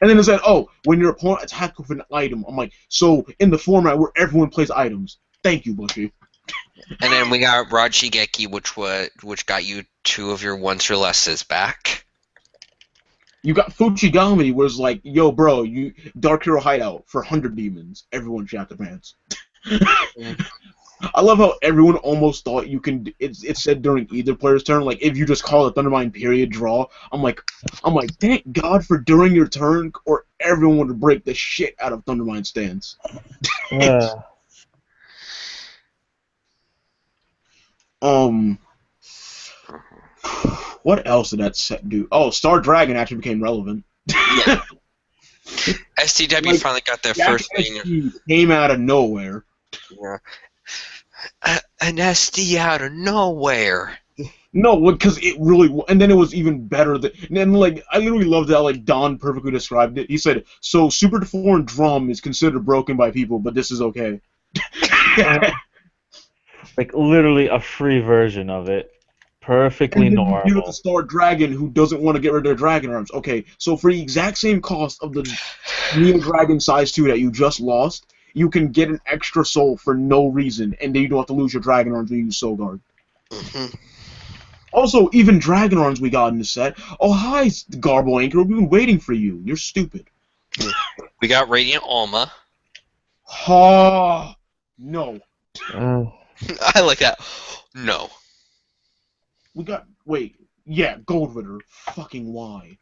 And then it said, oh, when your opponent attacks with an item. I'm like, so in the format where everyone plays items. Thank you, Bushy. And then we got Rod Shigeki, which got you 2 of your ones or lesses back. You got Fuchigami, was like, yo, bro, you Dark Hero Hideout for 100 demons. Everyone jacked their pants. I love how everyone almost thought you can. It said during either player's turn, like if you just call a Thundermine period draw. I'm like, thank God for during your turn, or everyone would break the shit out of Thundermine stance. What else did that set do? Oh, Star Dragon actually became relevant. Yeah. STW finally got their first thing. Came out of nowhere. Yeah. An SD out of nowhere. No, because it really, and then it was even better. And like, I literally loved how like Don perfectly described it. He said, "So Super Deformed Drum is considered broken by people, but this is okay." Like literally a free version of it, perfectly normal. You have the Star Dragon who doesn't want to get rid of their dragon arms. Okay, so for the exact same cost of the Neo Dragon Size 2 that you just lost, you can get an extra soul for no reason, and then you don't have to lose your dragon arms when you use Soul Guard. Also, even dragon arms we got in the set. Oh, hi, Garble Anchor. We've been waiting for you. You're stupid. We got Radiant Alma. Ha! No. I like that. No. We got... Wait. Yeah, Gold Ritter. Fucking why?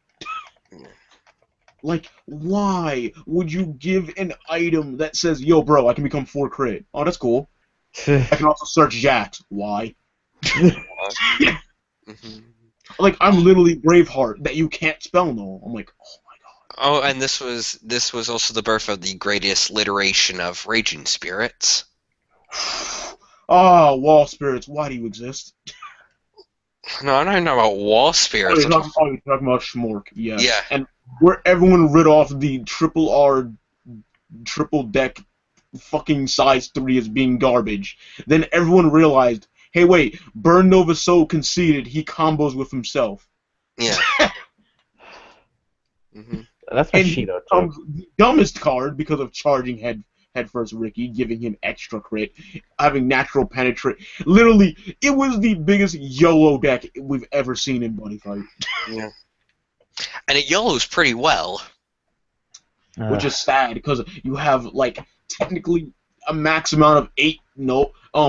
Like, why would you give an item that says, yo, bro, I can become 4 crit? Oh, that's cool. I can also search Jax. Why? Like, I'm literally Braveheart that you can't spell no. I'm like, oh my god. Oh, and this was also the birth of the greatest literation of Raging Spirits. Oh, Wall Spirits, why do you exist? No, I don't know about Wall Spirits. You're talking about Schmork, yes. Yeah. And where everyone rid off the triple R, triple deck fucking size 3 as being garbage. Then everyone realized, hey, wait, Burn Nova so conceited he combos with himself. Yeah. That's my Shido joke. The dumbest card because of charging headfirst Ricky, giving him extra crit, having natural penetrate. Literally, it was the biggest YOLO deck we've ever seen in Buddy Fight. Yeah. And it yellows pretty well. Which is sad because you have like technically a max amount of 8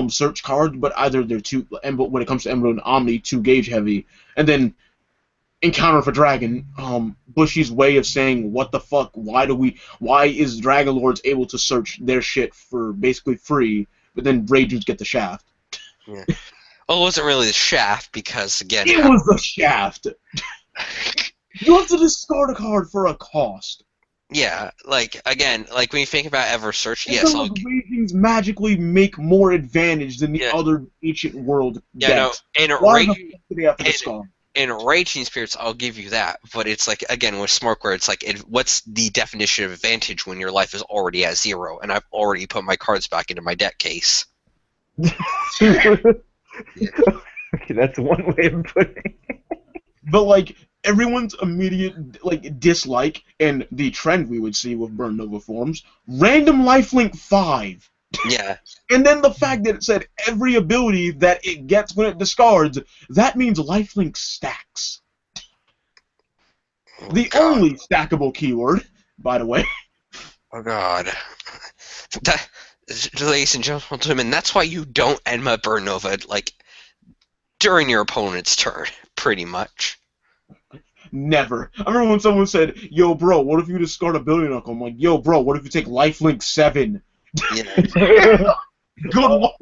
search cards, but either they're but when it comes to Emerald and Omni, 2 gauge heavy, and then Encounter for Dragon, Bushy's way of saying what the fuck, why is Dragon Lords able to search their shit for basically free, but then Ragers get the shaft. Yeah. Well, it wasn't really the shaft because again it was the shaft. You have to discard a card for a cost. Yeah, like again, like when you think about Eversearch, it's yes, like Ragings magically make more advantage than the other ancient world decks. No, Why the fuck do they have to discard? In Raging Spirits, I'll give you that, but it's like again with Smoke, it's like what's the definition of advantage when your life is already at 0 and I've already put my cards back into my deck case. Okay, that's one way of putting it. But like everyone's immediate like dislike and the trend we would see with Burn Nova forms, random lifelink 5. Yeah. And then the fact that it said every ability that it gets when it discards, that means lifelink stacks. Oh, the God. only stackable keyword, by the way. Oh God. Ladies and gentlemen, that's why you don't Enma Burn Nova like during your opponent's turn, pretty much. Never. I remember when someone said, "Yo, bro, what if you discard a Billion Knuckle?" I'm like, "Yo, bro, what if you take lifelink 7?" Yeah. Good lord.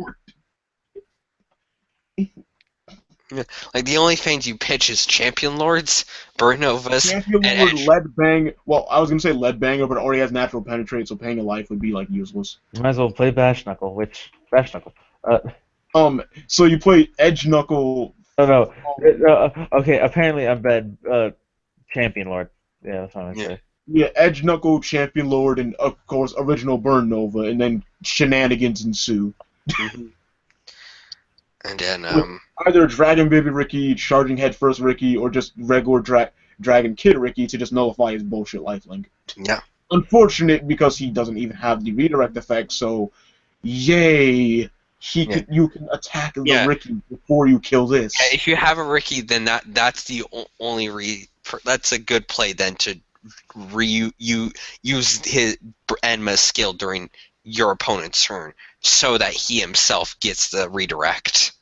Yeah. Like the only things you pitch is Champion Lords, Burn Novas, Champion Lord, Lead Bang. Well, I was gonna say Lead Banger, but it already has natural penetrate, so paying a life would be like useless. Might as well play Bash Knuckle, which Bash Knuckle. So you play Edge Knuckle. Oh no. Okay, apparently I'm bad. Champion Lord. Yeah, that's what I'm gonna say. Yeah, Edge Knuckle, Champion Lord, and of course original Burn Nova, and then shenanigans ensue. Mm-hmm. And then either Dragon Baby Ricky, Charging Headfirst Ricky, or just regular Dragon Kid Ricky to just nullify his bullshit lifelink. Yeah. Unfortunate because he doesn't even have the redirect effect, so yay. You can attack the Ricky before you kill this. Yeah, if you have a Ricky, then that's the only that's a good play then to use his Enma's skill during your opponent's turn so that he himself gets the redirect.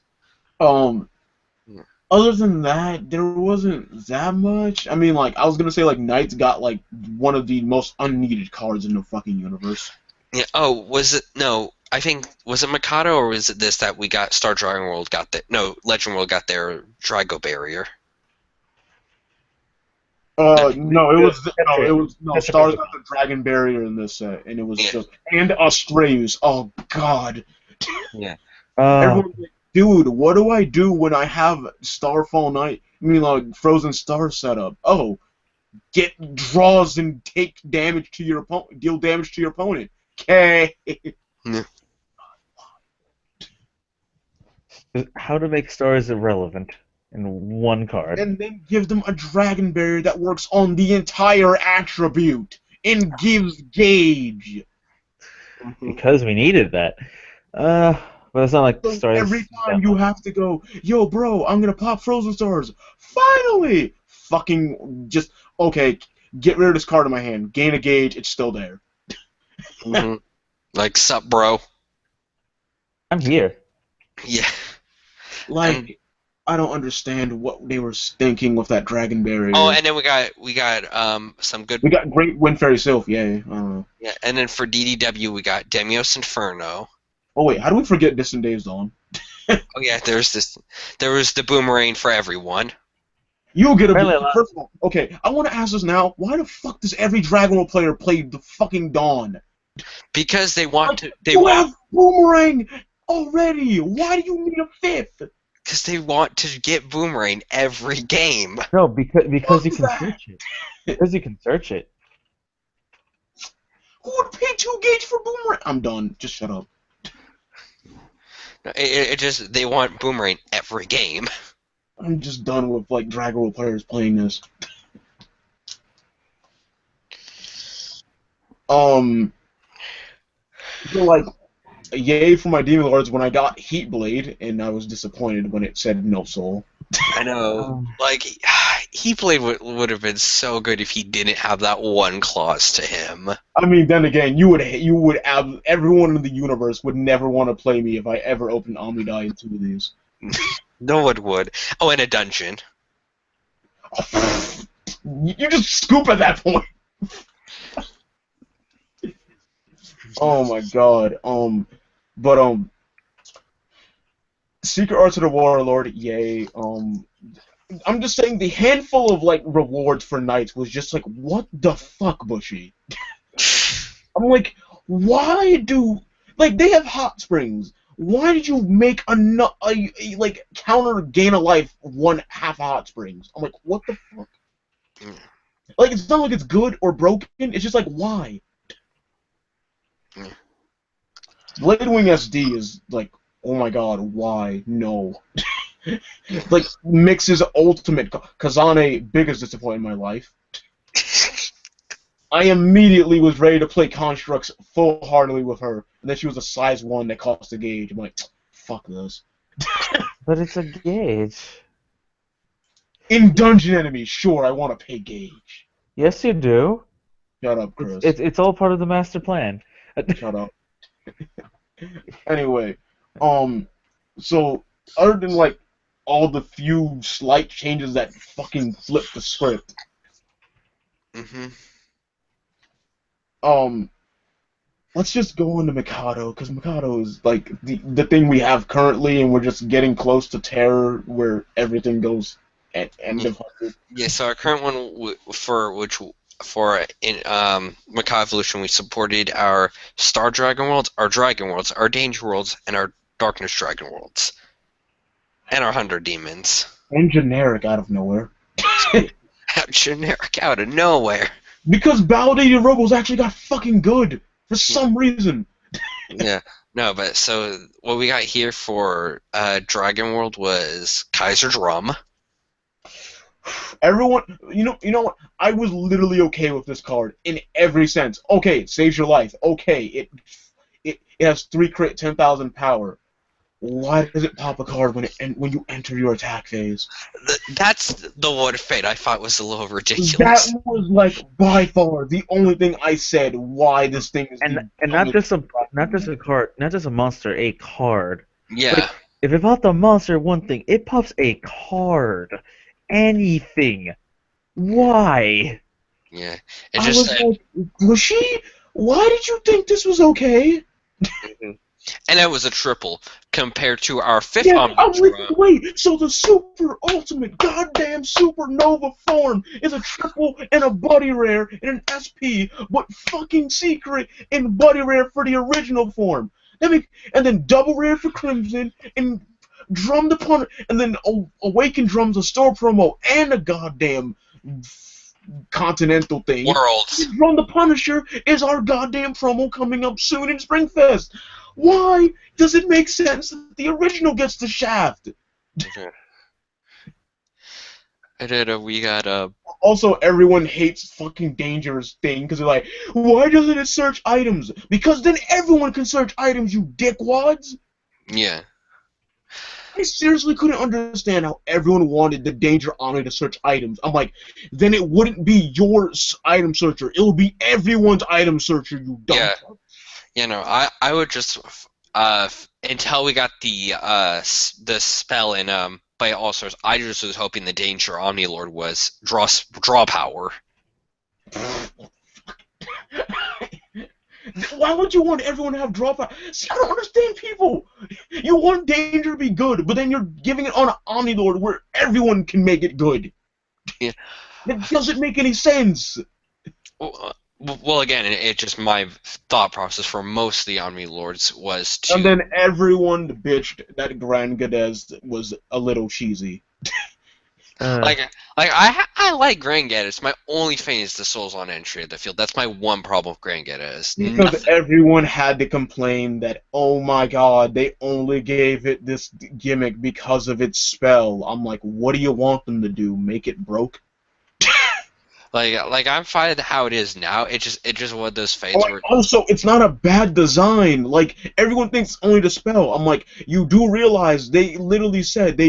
Other than that, there wasn't that much. I mean, like I was gonna say, like Knight's got like one of the most unneeded cards in the fucking universe. Yeah. Oh, was it? No, I think was it Mikado or was it this that we got? Star Dragon World got that. No, Legend World got their Drago barrier. No, Stars got the Dragon barrier in this set, and it was just and Astraeus. Oh God. Yeah. Everyone's like, dude, what do I do when I have Starfall Night? I mean, like Frozen Star setup. Oh, get draws and take damage to your opponent. Deal damage to your opponent. Okay. Yeah. How to make stars irrelevant in one card. And then give them a Dragon Barrier that works on the entire attribute and gives gauge. Because we needed that. But it's not like So stars. every time you have to go, yo, bro, I'm gonna pop Frozen Stars. Finally! Fucking just, okay, get rid of this card in my hand. Gain a gauge, it's still there. Mm-hmm. Like, sup, bro? I'm here. Yeah. Like, I don't understand what they were thinking with that Dragon Barrier. Oh, and then we got some good. We got Great Wind Fairy Sylph, yay. I don't know. Yeah, and then for DDW we got Demios Inferno. Oh wait, how do we forget Distant Days Dawn? Oh yeah, there was the Boomerang for everyone. You'll get a first of all, okay, I want to ask this now. Why the fuck does every Dragon Ball player play the fucking Dawn? Because they want to. Have Boomerang already. Why do you need a fifth? Because they want to get Boomerang every game. No, because you can search it. Because you can search it. Who would pay 2 gauge for Boomerang? I'm done. Just shut up. It just they want Boomerang every game. I'm just done with like Dragon Ball players playing this. So like, yay for my Demon Lords when I got Heat Blade, and I was disappointed when it said no soul. I know, like he played would have been so good if he didn't have that one clause to him. I mean, then again, you would have everyone in the universe would never want to play me if I ever opened Amidai in 2 of these. No one would. Oh, in a dungeon. You just scoop at that point. Oh my god. But Secret Arts of the Warlord, yay. I'm just saying the handful of like rewards for knights was just like, what the fuck, Bushy? I'm like, why do like they have hot springs? Why did you make a like counter gain a life 1/2 hot springs? I'm like, what the fuck? Like it's not like it's good or broken. It's just like why? Bladewing SD is like, oh my god, why? No. Like Mix's ultimate Kazane, biggest disappointment in my life. I immediately was ready to play Constructs full-heartedly with her, and then she was a size 1 that cost a gauge. I'm like, fuck this. But it's a gauge. In Dungeon Enemies, sure, I want to pay gauge. Yes, you do. Shut up, Chris. It's all part of the master plan. Shut up. Anyway, so other than like all the few slight changes that fucking flip the script. Let's just go into Mikado, because Mikado is like the thing we have currently, and we're just getting close to Terror, where everything goes at end of 100. Yeah, so our current one in Mikado Evolution, we supported our Star Dragon Worlds, our Dragon Worlds, our Danger Worlds, and our Darkness Dragon Worlds. And our 100 Demons. And generic out of nowhere. Generic out of nowhere. Because Validated Robo's actually got fucking good for some reason. Yeah, no, but so what we got here for Dragon World was Kaiser Drum. Everyone, you know what? I was literally okay with this card in every sense. Okay, it saves your life. Okay, it has 3 crit, 10,000 power. Why does it pop a card when you enter your attack phase? That's the one fate I thought was a little ridiculous. That was like by far the only thing I said why this thing is. And not just a card, not just a monster, a card. Yeah. Like, if it popped a monster, one thing, it pops a card, anything. Why? Yeah. I was like, Bushy, why did you think this was okay? And it was a triple compared to our 5th Omnidron. Wait, so the super ultimate goddamn supernova form is a triple and a buddy rare and an SP, but fucking secret and buddy rare for the original form. And then double rare for Crimson and Drum the Punisher, and then Awaken Drums a store promo and a goddamn continental thing. Worlds. Drum the Punisher is our goddamn promo coming up soon in Springfest. Why does it make sense that the original gets the shaft? And then we got Also, everyone hates fucking Dangerous Thing because they're like, why doesn't it search items? Because then everyone can search items, you dickwads. Yeah. I seriously couldn't understand how everyone wanted the Danger Omni to search items. I'm like, then it wouldn't be your item searcher. It would be everyone's item searcher, you dumb fuck. You know, I would just until we got the spell in by All Stars, I just was hoping the Danger Omni Lord was draw power. Why would you want everyone to have draw power? See, I don't understand people. You want Danger to be good, but then you're giving it on an Omni Lord where everyone can make it good. Yeah. It doesn't make any sense. Well, again, it just my thought process for most of the Omni Lords was to. And then everyone bitched that Grand Gadez was a little cheesy. I like Grand Gadez. My only thing is the souls on entry of the field. That's my one problem with Grand Gadez. Because everyone had to complain that, oh my god, they only gave it this gimmick because of its spell. I'm like, what do you want them to do? Make it broke? Like I'm fine with how it is now. It just one of those things Oh, where also, it's not a bad design. Like everyone thinks only the spell. I'm like, you do realize they literally said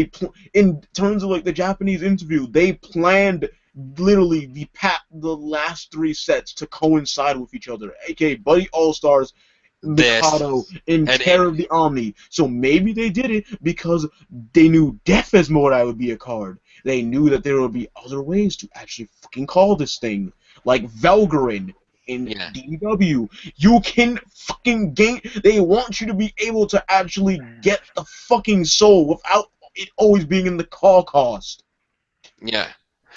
in terms of like the Japanese interview, they planned literally the last three sets to coincide with each other, aka Buddy All Stars, this Mikado, and and Terror of the Omni. So maybe they did it because they knew Death as Mordai would be a card. They knew that there would be other ways to actually fucking call this thing, like Velgarin in yeah. DW. You can fucking gain. They want you to be able to actually get the fucking soul without it always being in the call cost. Yeah.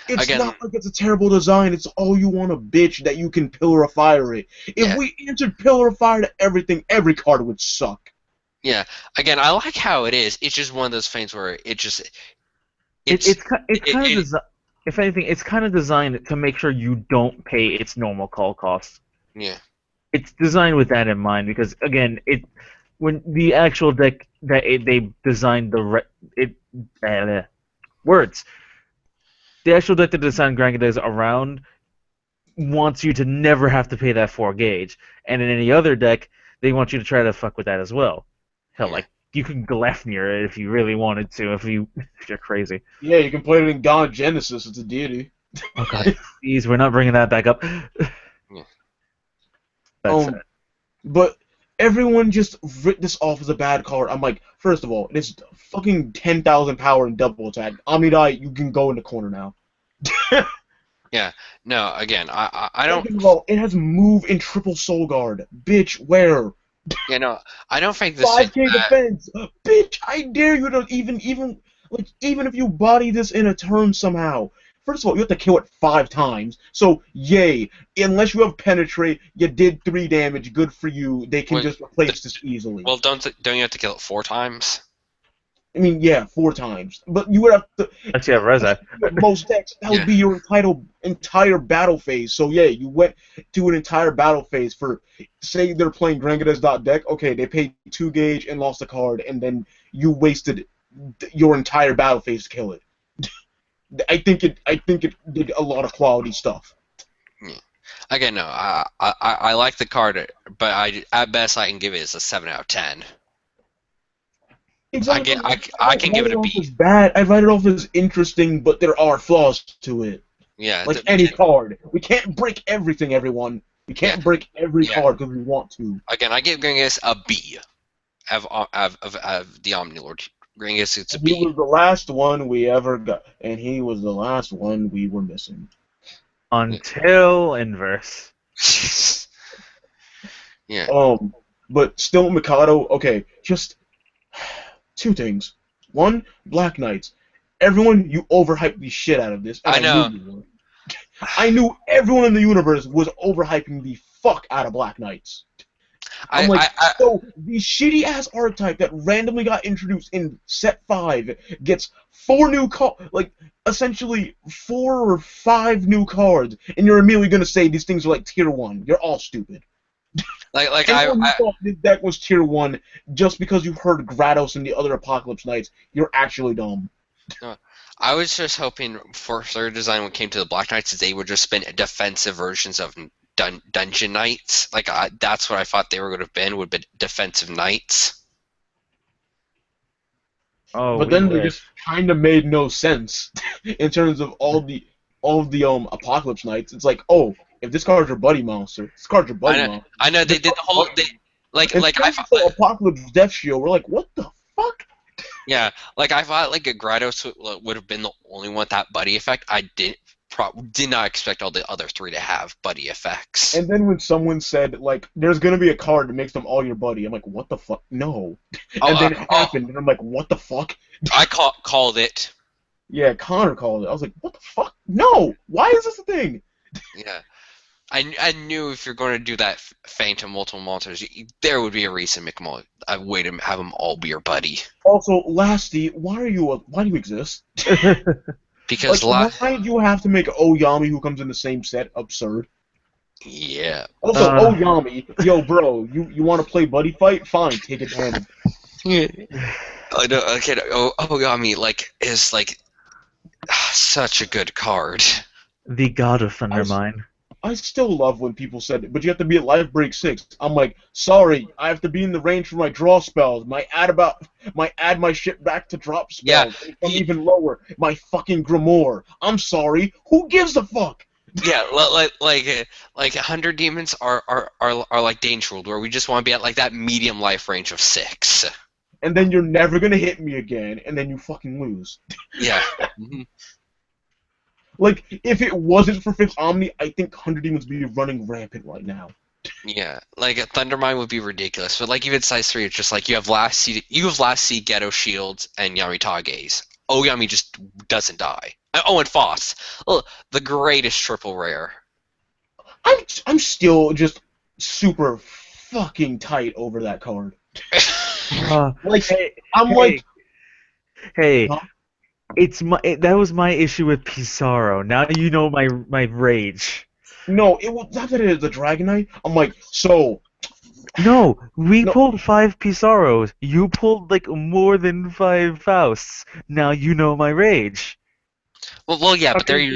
It's Again, not like it's a terrible design. It's all you want a bitch that you can Pillar of Fire it. If yeah. we answered Pillar of Fire to everything, every card would suck. Yeah. Again, I like how it is. It's just one of those things where It's it, kind of if anything, it's kind of designed to make sure you don't pay its normal call costs. yeah. It's designed with that in mind because again, when the actual deck they designed words. The actual deck that designed Grangadez around wants you to never have to pay that 4 gauge, and in any other deck, they want you to try to fuck with that as well. Hell, Yeah. like you can Gleipnir it if you really wanted to, if you're crazy. Yeah, you can play it in God Genesis. It's a deity. Oh god, please, we're not bringing that back up. Yeah. That's it. But everyone just writ this off as a bad card. I'm like, first of all, it's fucking 10,000 power and double attack. Omnidai, you can go in the corner now. Yeah. No, again, I don't. Second of all, it has move and triple soul guard. Bitch, where? You know, I don't think this 5k is bad. defense. Bitch, I dare you to even if you body this in a turn somehow. First of all, you have to kill it 5 times. So, yay. Unless you have penetrate, you did 3 damage. Good for you. They can Well, just replace this easily. Well, don't you have to kill it 4 times? I mean, yeah, 4 times. But you would have to. Actually, have Reza. Most decks, that would be your entire battle phase. So yeah, you went to an entire battle phase for, say they're playing Grangadez deck. Okay, they paid 2 gauge and lost a card, and then you wasted your entire battle phase to kill it. I think it did a lot of quality stuff. Yeah. Again, no, I like the card, but at best I can give it as a 7 out of 10. Exactly. I can give it a B. As bad. I write it off as interesting, but there are flaws to it. Yeah. Like any card, we can't break everything, everyone. We can't break every card because we want to. Again, I give Gringis a B. Of the Omnilord. Gringis, it's a B. He was the last one we ever got, and he was the last one we were missing. Until Inverse. Yeah. But still, Mikado. Okay, just 2 things. One, Black Knights. Everyone, you overhyped the shit out of this. I know. I knew everyone in the universe was overhyping the fuck out of Black Knights. So the shitty ass archetype that randomly got introduced in set 5 gets 4 new essentially 4 or 5 new cards, and you're immediately gonna say these things are like tier 1. You're all stupid. I thought this deck was tier 1 just because you heard Grados and the other Apocalypse Knights. You're actually dumb. I was just hoping for their design when it came to the Black Knights is they would just spin defensive versions of Dungeon Knights. That's what I thought they were going to have been, would be defensive knights. Oh, but then they just kind of made no sense in terms of all the Apocalypse Knights. It's like, oh, if this card's your buddy monster, this card's your buddy monster. I know they did the whole Apocalypse Death Shield. We're like, what the fuck? Yeah, I thought a Grados would have been the only one with that buddy effect. I did not expect all the other 3 to have buddy effects. And then when someone said there's gonna be a card that makes them all your buddy, I'm like, what the fuck? No. And then it happened, and I'm like, what the fuck? I called it. Yeah, Connor called it. I was like, what the fuck? No. Why is this a thing? Yeah. I knew if you're going to do that Phantom multiple monsters, there would be a reason to make them all, a way to have them all be your buddy. Also, lastly, why do you exist? Because why do you have to make Oyami, who comes in the same set, absurd? Yeah. Also, Oyami, yo, bro, you want to play buddy fight? Fine, take advantage. I know. Okay. Oyami is such a good card. The god of I, Thundermine. I still love when people said, but you have to be at life break 6. I'm like, sorry, I have to be in the range for my draw spells. Might add my shit back to drop Yeah, spells. And some even lower, my fucking Grimoire. I'm sorry, who gives a fuck? yeah, like 100 demons are like Danger World, where we just want to be at like that medium life range of 6. And then you're never gonna hit me again, and then you fucking lose. Yeah. Mm-hmm. Like, if it wasn't for 5th Omni, I think 100 demons would be running rampant right now. Yeah, like a Thundermine would be ridiculous, but like even size 3, it's just like you have last seed Ghetto Shields and Yamitage's. Oyami just doesn't die. Oh, and Foss. Oh, the greatest triple rare. I'm still just super fucking tight over that card. Like, Hey, I'm hey, like, hey, huh? that was my issue with Pizarro. Now you know my rage. No, it was not that it is the Dragonite. I'm like, so No, we no, pulled 5 Pizarros. You pulled like more than 5 Fausts. Now you know my rage. Well, yeah, but did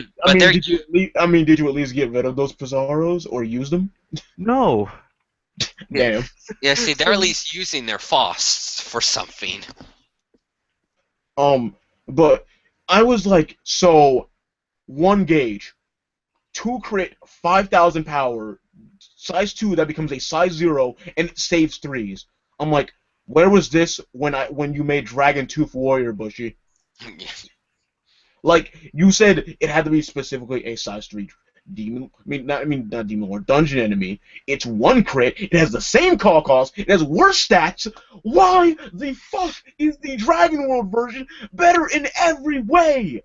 you at least get rid of those Pizarros or use them? No. Damn. yeah. See, they're at least using their Foss for something. But I was like, so 1 gauge, 2 crit, 5,000 power, size 2 that becomes a size 0, and it saves 3s. I'm like, where was this when you made Dragon Tooth Warrior, Bushy? Like, you said it had to be specifically a size 3 demon. Not demon lord, dungeon enemy. It's 1 crit. It has the same call cost. It has worse stats. Why the fuck is the Dragon World version better in every way?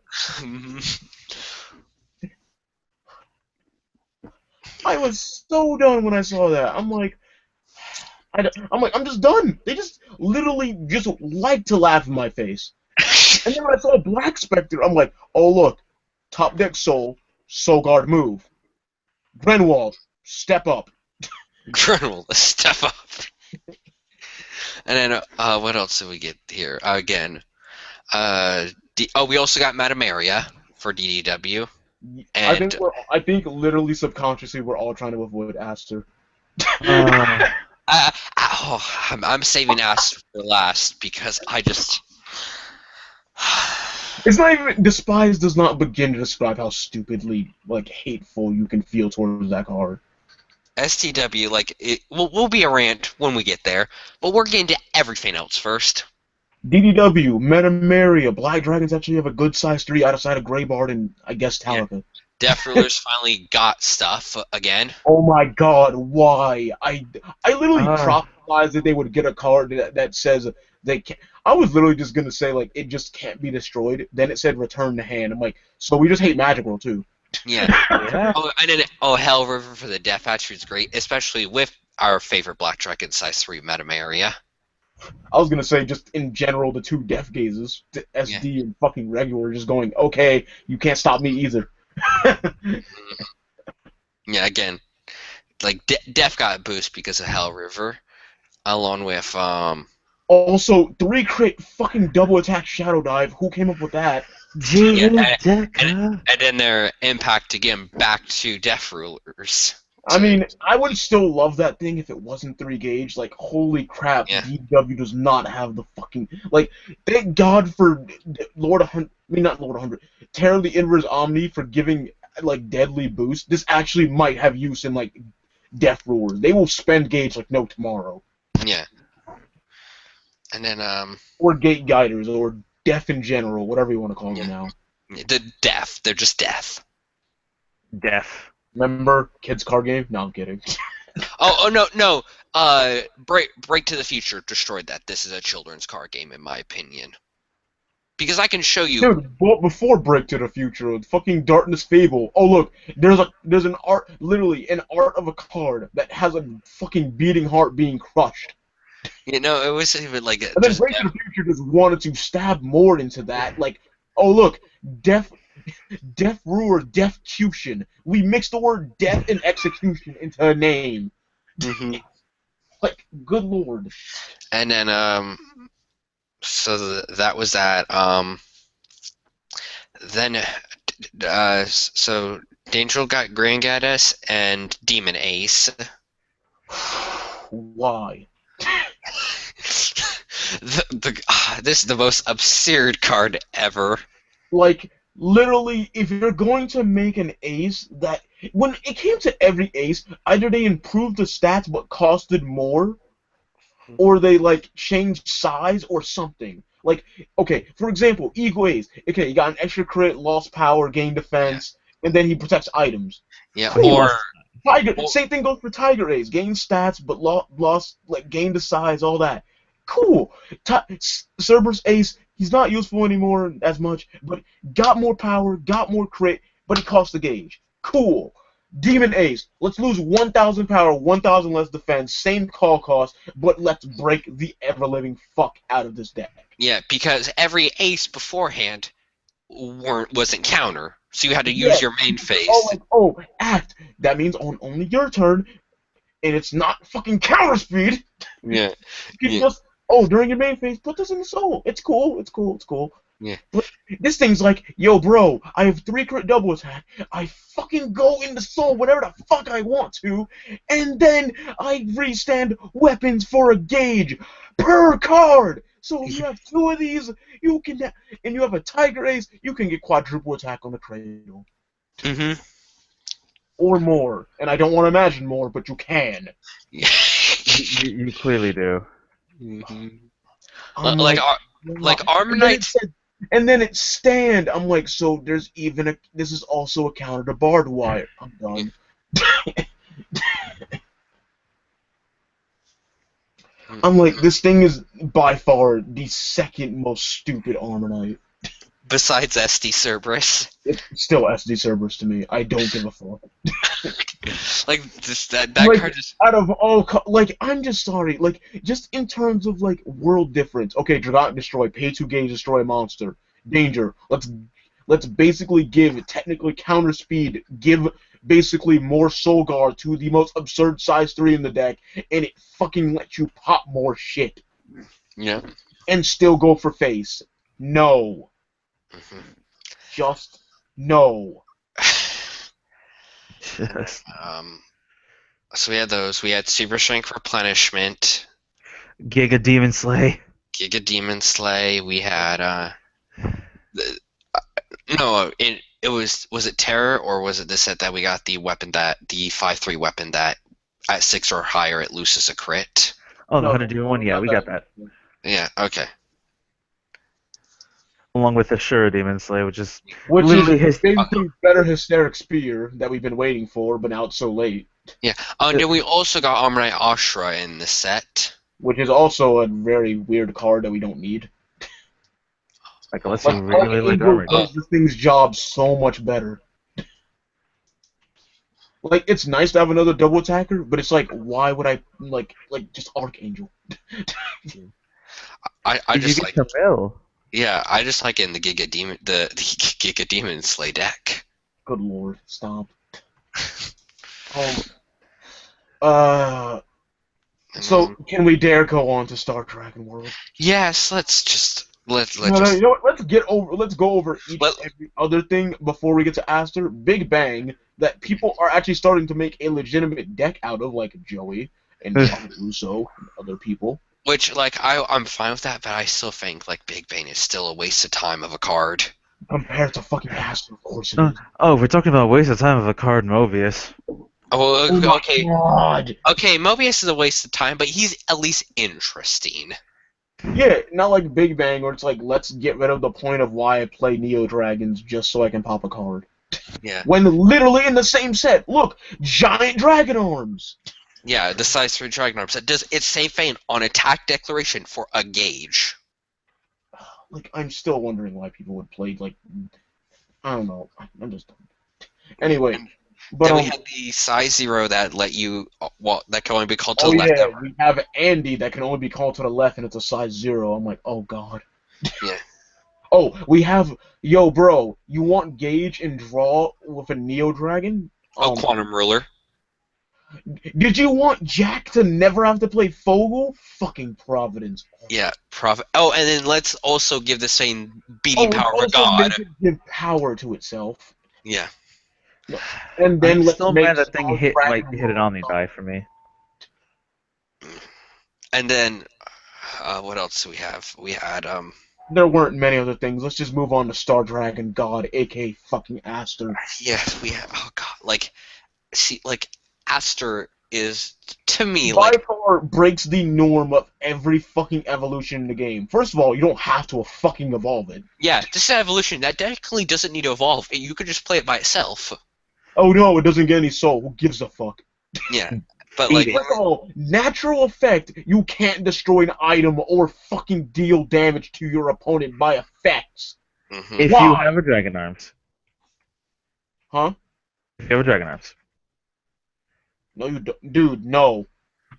I was so done when I saw that. I'm just done. They just literally just like to laugh in my face. And then when I saw Black Spectre, I'm like, oh look, top deck Soul Guard move. Grenwald, step up. Colonel, step up. And then, what else did we get here? Again, we also got Matamaria for DDW. And I think literally subconsciously we're all trying to avoid Aster. I'm saving Aster for last because I just. It's not even despise does not begin to describe how stupidly like hateful you can feel towards that card. STW, like it will be a rant when we get there, but we're getting to everything else first. DDW, Metamaria, Black Dragons actually have a good size 3 outside of Greybard and I guess Talika. Yeah. Death Rulers finally got stuff again. Oh my god, why? I literally prophesized that they would get a card that says they can't. I was literally just gonna say like it just can't be destroyed. Then it said return to hand. I'm like, so we just hate Magic World too. Yeah. Oh, and then Hell River for the Death Hatchery is great, especially with our favorite Black Dragon size 3 Metamaria. I was gonna say just in general the 2 Death Gazes, SD and fucking regular, just going okay. You can't stop me either. Yeah, again, like Def got a boost because of Hell River, along with Also 3 crit fucking double attack Shadow Dive. Who came up with that? And then their impact again back to Death Rulers. I mean, I would still love that thing if it wasn't 3 gauge. Like, holy crap, DW does not have the fucking like. Thank God for Lord 100. I mean, not Lord 100. Terror the Inverse Omni for giving like deadly boost. This actually might have use in like Death Rulers. They will spend gauge like no tomorrow. Yeah. And then or Gate Guiders or Death in general, whatever you want to call them now. The Death. They're just Death. Death. Remember kids card game? No, I'm kidding. oh no. Break to the Future destroyed that. This is a children's card game in my opinion. Because I can show you. Dude, well, before Break to the Future, fucking Darkness Fable. Oh look, there's an art, literally an art of a card that has a fucking beating heart being crushed. You know, it was even like. And then Break to the Future just wanted to stab more into that. Like, oh look, Death Ruler, Deathcution. We mixed the word death and execution into a name. Mm-hmm. Like, good lord. And then so that was that. Then so Danger got Grand Goddess and Demon Ace. Why? This is the most absurd card ever. Like, literally, if you're going to make an ace that... When it came to every ace, either they improved the stats but costed more, or they, like, changed size or something. Like, okay, for example, Eagle Ace. Okay, you got an extra crit, lost power, gain defense, and then he protects items. Yeah, Cool. Same thing goes for Tiger Ace. Gain stats, but lost, like, gain the size, all that. Cool. Cerberus Ace, he's not useful anymore as much, but got more power, got more crit, but he costs the gauge. Cool. Demon Ace, let's lose 1,000 power, 1,000 less defense, same call cost, but let's break the ever-living fuck out of this deck. Yeah, because every ace beforehand wasn't counter, so you had to use your main phase. Act. That means on only your turn, and it's not fucking counter speed. Yeah. You can just, during your main phase, put this in the soul. It's cool. Yeah. But this thing's like, yo, bro, I have 3 crit double attack. I fucking go into soul whenever the fuck I want to, and then I restand weapons for a gauge per card. So if you have 2 of these, you can, and you have a Tiger Ace, you can get quadruple attack on the cradle. Mm-hmm. Or more. And I don't want to imagine more, but you can. You clearly do. Mm-hmm. Like Armor Knight. And then it's stand. I'm like, so there's even this is also a counter to barbed wire. I'm done. I'm like, this thing is by far the second most stupid Armor Knight. Besides SD Cerberus. It's still SD Cerberus to me. I don't give a fuck. Like, that like, card just... Out of all... Like, I'm just sorry. Like, just in terms of, like, world difference. Okay, Dragon Destroy. Pay 2 gauge, destroy a monster. Danger. Let's basically give technically counter speed. Give basically more Soul Guard to the most absurd size 3 in the deck. And it fucking lets you pop more shit. Yeah. And still go for face. No. Mm-hmm. Just no. So we had those. We had Super Strength Replenishment. Giga Demon Slay. Giga Demon Slay. We had it was it Terror, or was it the set that we got the 5/3 weapon that at 6 or higher it loses a crit? Oh, the 100 Demon one? Yeah, we got that. Yeah, okay. Along with the Sure Demon Slay, which is basically better Hysteric Spear that we've been waiting for, but now it's so late. Yeah. And then we also got Armor Knight Ashra in the set. Which is also a very weird card that we don't need. Like, unless you really like Armor Knight. Does this thing's job so much better. Like, it's nice to have another double attacker, but it's like, why would I, like just Archangel? I just like... Camille. Yeah, I just like it in the Giga Demon Slay deck. Good lord, stop. So can we dare go on to Star Dragon World? Yes, let's you know what? Let's go over every other thing before we get to Aster. Big Bang that people are actually starting to make a legitimate deck out of, like Joey and John Russo and other people. Which, like, I'm fine with that, but I still think, like, Big Bang is still a waste of time of a card. Compared to fucking Aster, of course it is. Oh, we're talking about a waste of time of a card, Mobius. Oh, okay. God. Okay, Mobius is a waste of time, but he's at least interesting. Yeah, not like Big Bang, where it's like, let's get rid of the point of why I play Neo Dragons just so I can pop a card. Yeah. When literally in the same set, look, giant dragon arms. Yeah, the size 3 Dragon Arms. It's same vein on attack declaration for a gauge. Like, I'm still wondering why people would play, like, I don't know. I'm just dumb. Anyway. Then we had the size 0 that let you, that can only be called to the left. Yeah, we have Andy that can only be called to the left, and it's a size 0. I'm like, oh god. Yeah. Oh, we have, yo, bro, you want Gauge and Draw with a Neo Dragon? Quantum Ruler. Did you want Jack to never have to play Fogel? Fucking Providence. Yeah, Oh, and then let's also give the same beating power of God. Make it give power to itself. Yeah. And then I'm let's still make mad that thing Star hit Dragon hit an World. Omni die for me. And then, what else do we have? We had There weren't many other things. Let's just move on to Star Dragon God, aka fucking Aster. yeah, we had, oh god, like, see, like, Aster is, to me, By like, far breaks the norm of every fucking evolution in the game. First of all, you don't have to fucking evolve it. yeah, this is an evolution that technically doesn't need to evolve. You could just play it by itself. Oh no, it doesn't get any soul. Who gives a fuck? Yeah, but Eat like, it. First of all, natural effect, you can't destroy an item or fucking deal damage to your opponent by effects. mhm. If Why? you have a Dragon Arms. Huh? If you have a Dragon Arms. No, you don't. Dude, no.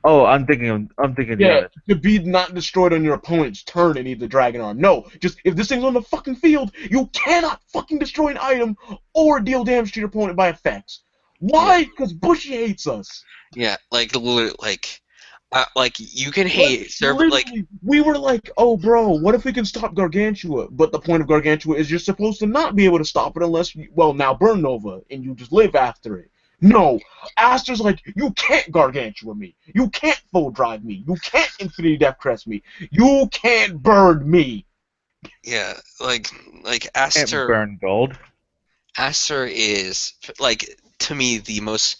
Oh, I'm thinking the Yeah, other. to be not destroyed on your opponent's turn and need the Dragon Arm. No, just if this thing's on the fucking field, you cannot fucking destroy an item or deal damage to your opponent by effects. Why? Because Bushy hates us. Yeah, like, like, you can hate server, like, Literally, we were like, oh, bro, what if we can stop Gargantua? But the point of Gargantua is you're supposed to not be able to stop it unless, well, now Burn Nova, and you just live after it. No, Aster's like, you can't Gargantua me. You can't full drive me. You can't Infinity Death Crest me. You can't burn me. yeah, like, Can't Aster. burn gold. Aster is, like, to me, the most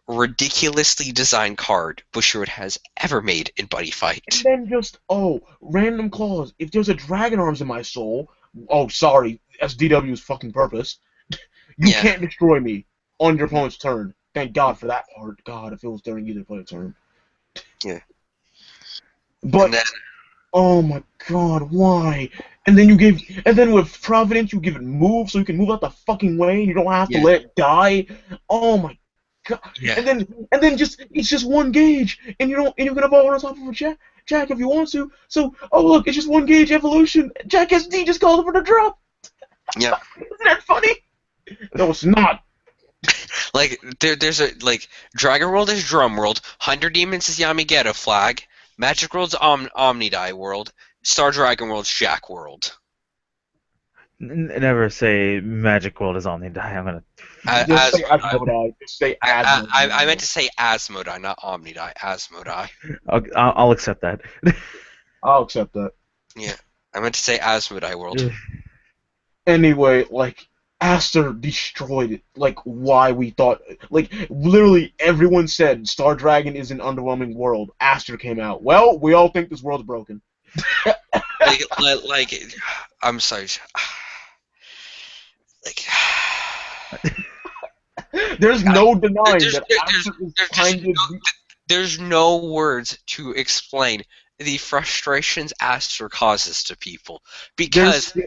ridiculously designed card Bushiroad has ever made in Buddy And Fight. then just, oh, random clause. If there's a Dragon Arms in my soul, oh, sorry, that's DW's fucking purpose. You Yeah. can't destroy me on your opponent's turn. Thank God for that part. God, if it was during either player's turn. Yeah. But, And then, oh my God, why? And then with Providence, you give it move so you can move out the fucking way and you don't have to Yeah. let it die. Oh my God. yeah, And then it's just one gauge, and you can evolve on top of a Jack if you want to. So, oh look, it's just one gauge evolution. Jack SD just called for the drop. yeah. Isn't that funny? No, it's not. Like, there's a, like, Dragon World is Drum World, Hundred Demons is Yamagata Flag, Magic World's Omnidai World, Star Dragon World's Jack World. Never say Magic World is Omni die. I'm gonna. Just say Asmodai. Asmodai. Just say Asmodai. I meant to say Asmodai, not Omnidai. Asmodai. I'll accept that. I'll accept that. Yeah, I meant to say Asmodai World. Anyway, like, Aster destroyed it. Like, why we thought, like, literally everyone said Star Dragon is an underwhelming world. Aster came out. Well, we all think this world's broken. like, I'm sorry. Like, There's no denying there's, that there's, Aster is there's, kind just of. no, there's no words to explain the frustrations Aster causes to people because I'm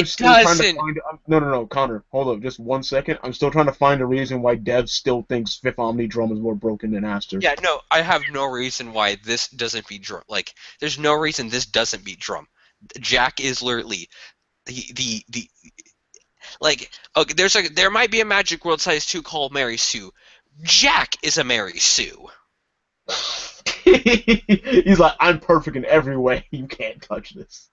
it still trying to doesn't. find. No, Connor, hold up, just 1 second. I'm still trying to find a reason why Dev still thinks Fifth Omni Drum is more broken than Aster. Yeah, no, I have no reason why this doesn't beat Drum. Like, there's no reason this doesn't beat Drum. Jack is literally the like, okay, there might be a Magic World Size 2 called Mary Sue. Jack is a Mary Sue. He's like, I'm perfect in every way. You can't touch this.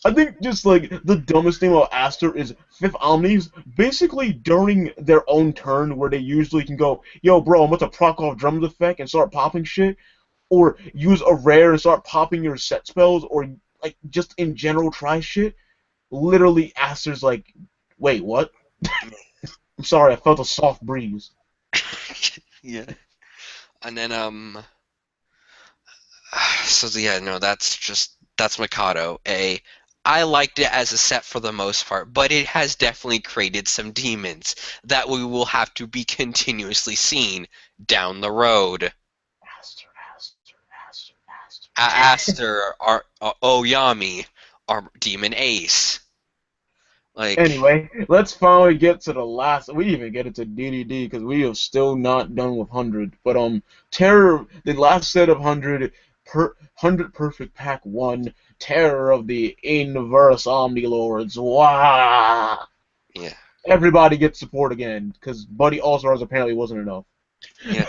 I think just like the dumbest thing about Aster is Fifth Omnis basically during their own turn where they usually can go, yo bro, I'm about to proc off drums effect and start popping shit, or use a rare and start popping your set spells, or like just in general try shit. Literally Aster's like, wait, what? I'm sorry, I felt a soft breeze. Yeah. And then so yeah, no, that's Mikado. I liked it as a set for the most part, but it has definitely created some demons that we will have to be continuously seeing down the road. Aster, our Oyami, our demon ace. Like, anyway, let's finally get to the last. We didn't even get it to DDD because we are still not done with 100. But Terror, the last set of 100, 100 Perfect Pack 1, Terror of the Inverse Omnilords. Wow! yeah. Everybody gets support again because Buddy All-Stars apparently wasn't enough. Yeah.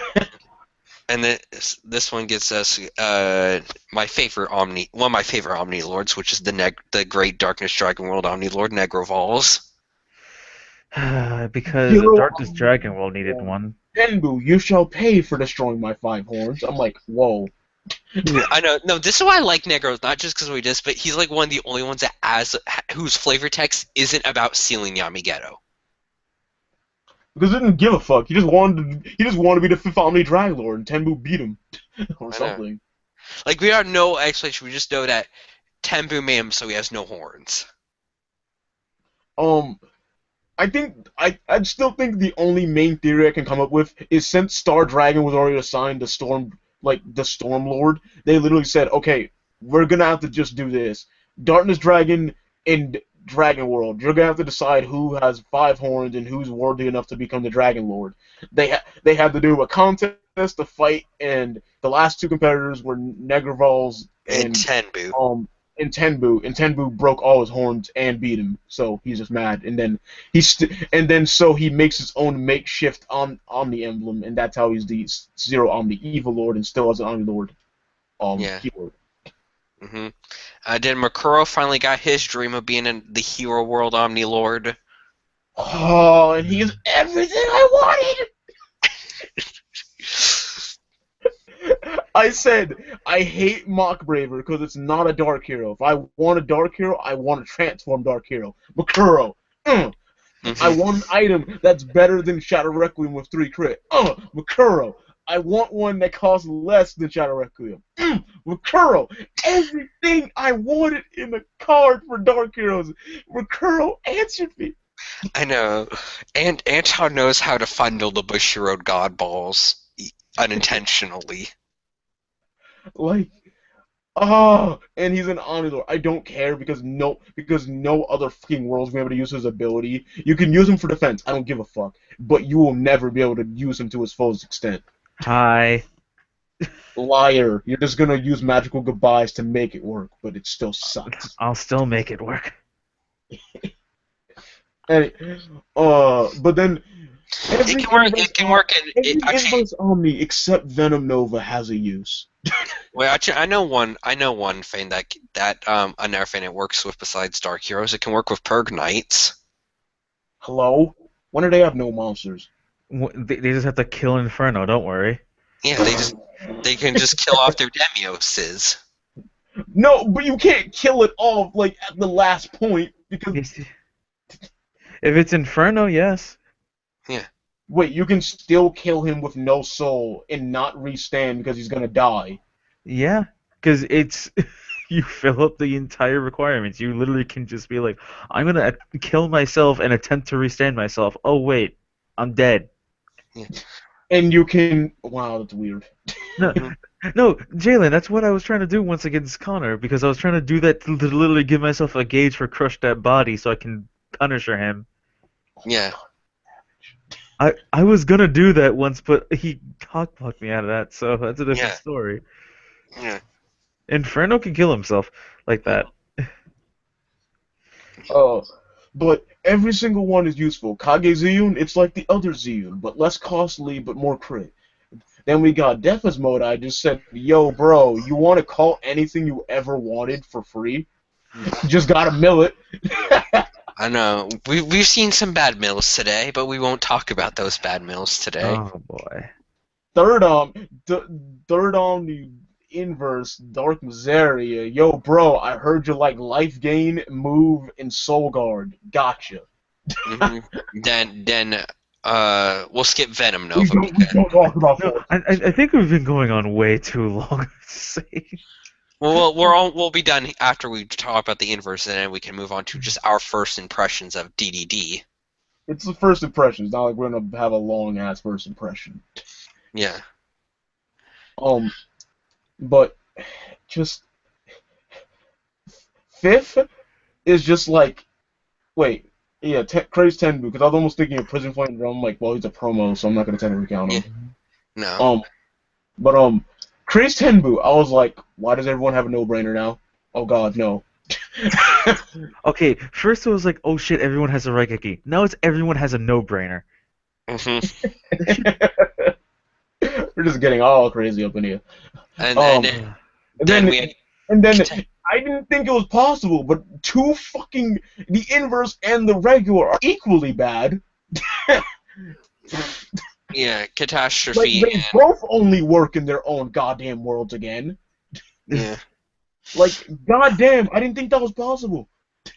And this one gets us one of my favorite Omni Lords, which is the Great Darkness Dragon World Omni Lord Negrovols. Because Hero Darkness Dragon World needed one. Tenbu, you shall pay for destroying my 5 horns. I'm like, whoa. I know. No, this is why I like Negros, not just because we just, but he's like one of the only ones that whose flavor text isn't about sealing Yamigeto. Because he didn't give a fuck. He just wanted to be the 5th Omni Drag Lord, and Tenbu beat him. Or something. Like, we don't know explanation, we just know that Tenbu made him so he has no horns. I'd still think the only main theory I can come up with is since Star Dragon was already assigned the Storm Lord, they literally said, okay, we're gonna have to just do this. Darkness Dragon and Dragon World, you're gonna have to decide who has 5 horns and who's worthy enough to become the Dragon Lord. They had to do a contest, a fight, and the last 2 competitors were Negervals and Tenbu. And Tenbu broke all his horns and beat him, so he's just mad. And then so he makes his own makeshift Omni emblem, and that's how he's the Zero Omni Evil Lord, and still has an Omni Lord. Keyword. Then Makuro finally got his dream of being in the Hero World Omni Lord. Oh, and he is everything I wanted. I said, I hate Mock Braver because it's not a Dark Hero. If I want a Dark Hero, I want a Transform Dark Hero. Makuro. I want an item that's better than Shadow Requiem with 3 crit. Makuro. I want one that costs less than Shadow Requiem. Makuro. Everything I wanted in a card for Dark Heroes. Makuro answered me. I know. And Anton knows how to fundle the Bushiroad God Balls unintentionally. And he's an Omnilord. I don't care because no other fucking world's gonna be able to use his ability. You can use him for defense. I don't give a fuck. But you will never be able to use him to his fullest extent. Hi. Liar. You're just gonna use magical goodbyes to make it work, but it still sucks. I'll still make it work. But then It can work. Every Inverse Omni except Venom Nova has a use. Well, actually, I know one thing another thing it works with besides Dark Heroes. It can work with Purg Knights. Hello? When do they have no monsters? They just have to kill Inferno. Don't worry. Yeah, they can just kill off their Demioses. No, but you can't kill it all like at the last point because. If it's Inferno, yes. Yeah. Wait, you can still kill him with no soul and not restand because he's gonna die. Yeah, because it's you fill up the entire requirements. You literally can just be like, I'm gonna kill myself and attempt to restand myself. Oh wait, I'm dead. Yeah. And you can. Wow, that's weird. No, Jalen, that's what I was trying to do once against Connor because I was trying to do that to literally give myself a gauge for Crush That Body so I can Punisher him. Yeah. I was gonna do that once, but he cockblocked me out of that, so that's a different story. Yeah. Inferno can kill himself like that. Oh, but every single one is useful. Kage Ziyun, it's like the other Ziyun, but less costly, but more crit. Then we got Defa's mode. I just said, yo, bro, you want to call anything you ever wanted for free? Just gotta mill it. I know. We've seen some bad mills today, but we won't talk about those bad mills today. Oh boy. Third on the inverse, Dark Miseria. Yo, bro, I heard you like life gain, move, and soul guard. Gotcha. Then we'll skip Venom Nova. We don't talk about that. I think we've been going on way too long. Well, we'll be done after we talk about the inverse, and then we can move on to just our first impressions of DDD. It's the first impression. It's not like we're gonna have a long ass first impression. Yeah. But just fifth is just like, wait, yeah, Craze Tenbu, because I was almost thinking of Prison Flame Drum. I'm like, well, he's a promo, so I'm not gonna technically count him. No. But Craze Tenbu, I was like, why does everyone have a no-brainer now? Oh god, no. Okay, first it was like, oh shit, everyone has a Raigeki. Now it's everyone has a no-brainer. We're just getting all crazy up in here. And then we had... And then I didn't think it was possible, but the inverse and the regular are equally bad. Yeah, catastrophe. Like, they both only work in their own goddamn worlds again. Yeah. Like, goddamn, I didn't think that was possible.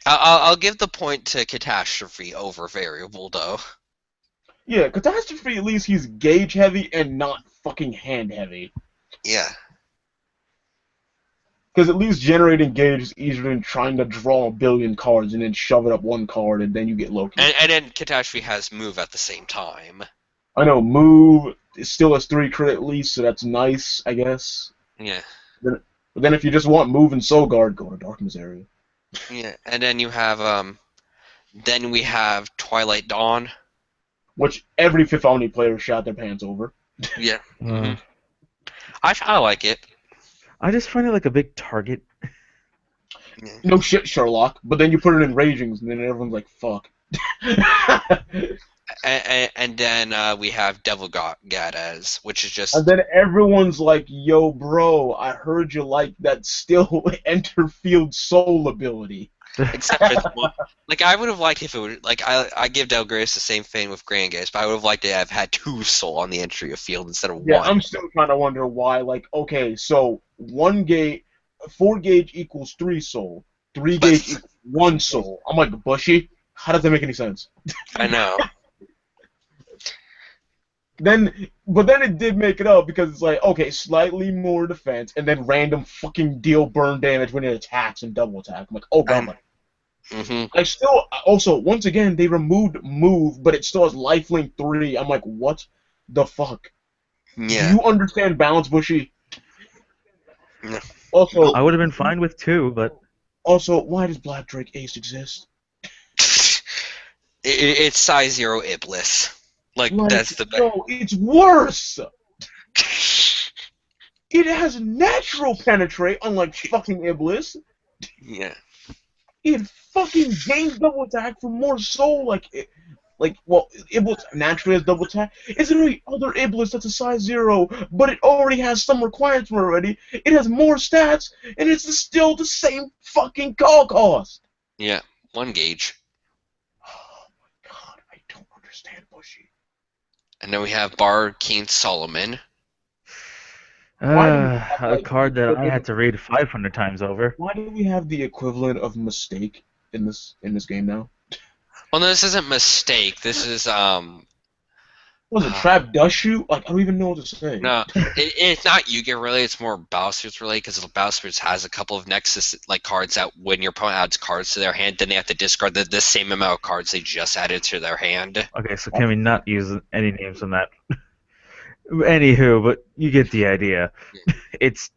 I'll give the point to catastrophe over variable, though. Yeah, catastrophe, at least he's gauge heavy and not fucking hand heavy. Yeah. Because at least generating gauge is easier than trying to draw a billion cards and then shove it up one card and then you get Loki. And then catastrophe has move at the same time. I know, move still has 3 crit at least, so that's nice, I guess. Yeah. But then if you just want move and soul guard, go to Darkness area. Yeah, and then you have then we have Twilight Dawn, which every Fifth Omni player shot their pants over. Yeah. Mm-hmm. I like it. I just find it like a big target. No shit, Sherlock. But then you put it in Ragings, and then everyone's like, fuck. And then we have Devil Gaddaz, which is just... And then everyone's like, yo, bro, I heard you like that still enter field soul ability. Except for the one, like, I would have liked if it would, like, I give Del Grace the same thing with Grand Gaze, but I would have liked to have had 2 soul on the entry of field instead of 1. Yeah, I'm still trying to wonder why, like, okay, so 4 gauge equals 3 soul, 3 gauge equals 1 soul. I'm like, Bushy? How does that make any sense? I know. But then it did make it up because it's like, okay, slightly more defense, and then random fucking deal burn damage when it attacks and double attack. I'm like, oh god. Mm-hmm. I still, also, once again, they removed move, but it still has lifelink 3. I'm like, what the fuck? Yeah. Do you understand balance, Bushy? No. Also, I would have been fine with 2, but... Also, why does Black Drake Ace exist? It's size 0 Iblis. Like, that's the best. No, it's worse! It has natural penetrate, unlike fucking Iblis. Yeah. It fucking gains double attack for more soul, well, Iblis naturally has double attack. Is there any other Iblis that's a size 0, but it already has some requirements already? It has more stats, and it's still the same fucking call cost! Yeah, 1 gauge. Oh my god, I don't understand Bushy. And then we have Bard King Solomon. A card that I had to read 500 times over. Why do we have the equivalent of mistake in this game now? Well, no, this isn't mistake. This is Was it trap dust shoot? Like, I don't even know what to say. No, it's not Yu-Gi-Oh! Really. It's more Battle Spirits really, because Battle Spirits has a couple of Nexus like cards that when your opponent adds cards to their hand, then they have to discard the same amount of cards they just added to their hand. Okay, so can we not use any names on that? Anywho, but you get the idea. It's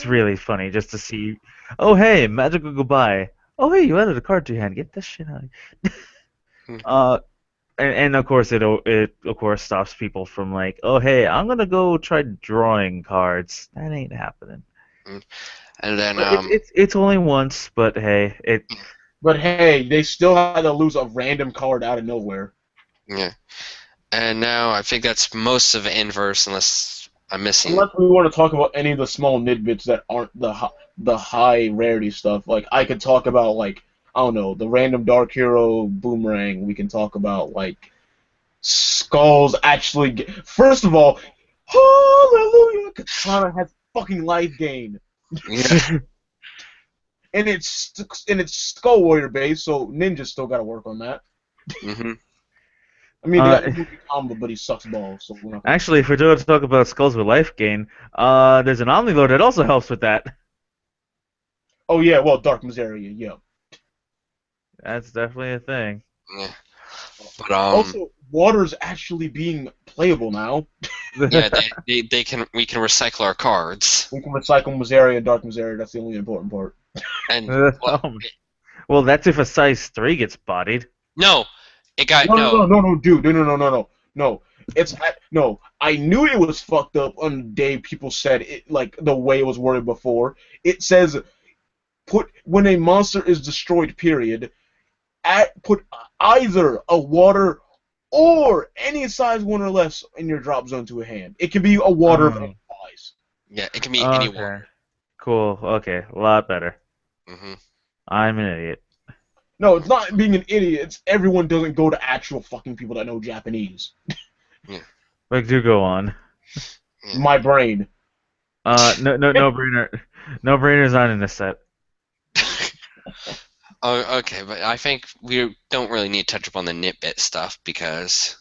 really funny just to see. Oh hey, magical goodbye. Oh hey, you added a card to your hand. Get this shit out. And of course it of course stops people from like, oh hey, I'm gonna go try drawing cards. That ain't happening. And then it's only once, but hey, it. But hey, they still had to lose a random card out of nowhere. Yeah. And now I think that's most of Inverse, unless I'm missing. Unless we want to talk about any of the small nitbits that aren't the high rarity stuff. Like, I could talk about, like, I don't know, the random Dark Hero Boomerang. We can talk about, like, Skulls actually... First of all, hallelujah! Katana has fucking life gain. Yeah. And it's Skull Warrior base, so Ninja's still got to work on that. Mm-hmm. I mean, they got the combo, but he sucks balls. So we're not actually, if we're doing to talk about Skulls with life gain, there's an Omnilord that also helps with that. Oh yeah, well, Dark Miseria, yeah. That's definitely a thing. Yeah. But also, water's actually being playable now. Yeah, we can recycle our cards. We can recycle Miseria and Dark Miseria. That's the only important part. And well, that's if a size 3 gets bodied. No, it got no, dude, no. No. I knew it was fucked up on the day people said it, like the way it was worded before. It says, when a monster is destroyed, period. Put either a water or any size 1 or less in your drop zone to a hand. It can be a water of any size. Yeah, it can be any water. Cool. Okay, a lot better. Hmm. I'm an idiot. No, it's not being an idiot. It's everyone doesn't go to actual fucking people that know Japanese. Yeah. But do go on. Yeah. My brain. No brainer. No brainers aren't in this set. Oh, okay, but I think we don't really need to touch upon the nitbit stuff because,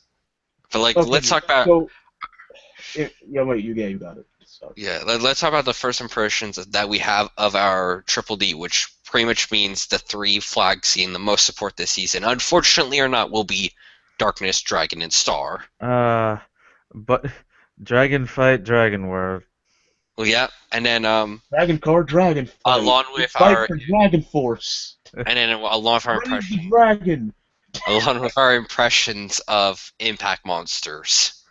but like, Okay, let's talk about so yeah, wait, you got it. Sorry. yeah, let's talk about the first impressions that we have of our Triple D, which pretty much means the three flags seeing the most support this season. Unfortunately or not, will be Darkness, Dragon, and Star. But Dragon Fight, Dragon World. Well, yeah, and then Dragon Card, Dragon Fight. along with Fight our for Dragon Force. and then along with our Raise the impression, dragon. along with our impressions of Impact Monsters.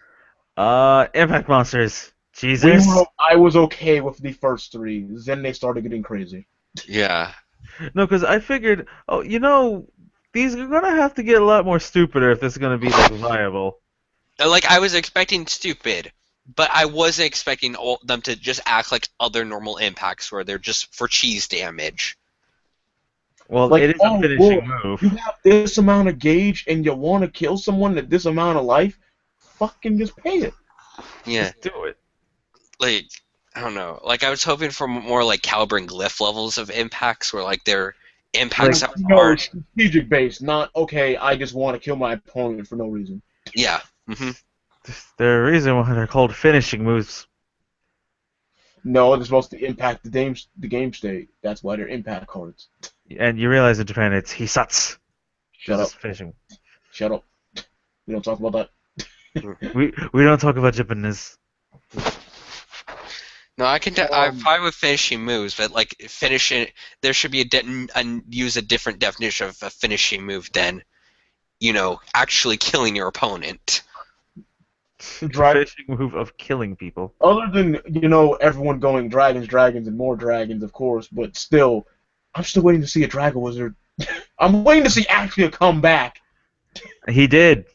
Impact Monsters. Jesus. I was okay with the first three. Then they started getting crazy. Yeah. No, because I figured, oh, these are gonna have to get a lot more stupider if this is gonna be like viable. Like, I was expecting stupid, but I wasn't expecting them to just act like other normal impacts where they're just for cheese damage. Well, Like, it is a finishing move. You have this amount of gauge and you want to kill someone at this amount of life? Fucking just pay it. Yeah. Just do it. Like, I don't know. Like, I was hoping for more, like, caliber and glyph levels of impacts where, like, their impacts Like, are... strategic based, not, okay, I just want to kill my opponent for no reason. Yeah. Mm-hmm. There's a reason why they're called finishing moves. No, they're supposed to impact the game state. That's why they're impact cards. And you realize in Japan it's Hisatsu. Shut up. Finishing. Shut up. We don't talk about that. we don't talk about Japanese. No, I'm fine with finishing moves, but like finishing, there should be use a different definition of a finishing move than, actually killing your opponent. Finishing move of killing people. Other than everyone going dragons, and more dragons, of course, but still, I'm still waiting to see a Dragon Wizard. I'm waiting to see Axia come back. He did.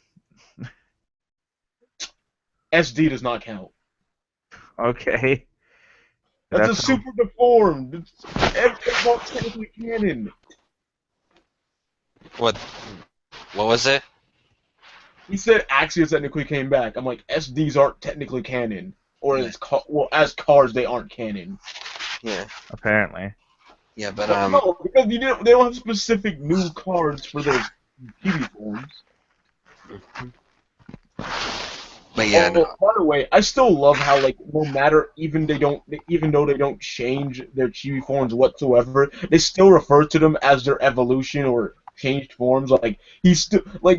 SD does not count. Okay. That's a super deformed. It's not technically canon. What was it? He said Axia technically came back. I'm like, SDs aren't technically canon, or as cards they aren't canon. Yeah. Apparently. Yeah, but no, because they don't have specific new cards for their TV forms. But yeah. No. By the way, I still love how no matter even though they don't change their chibi forms whatsoever, they still refer to them as their evolution or changed forms. Like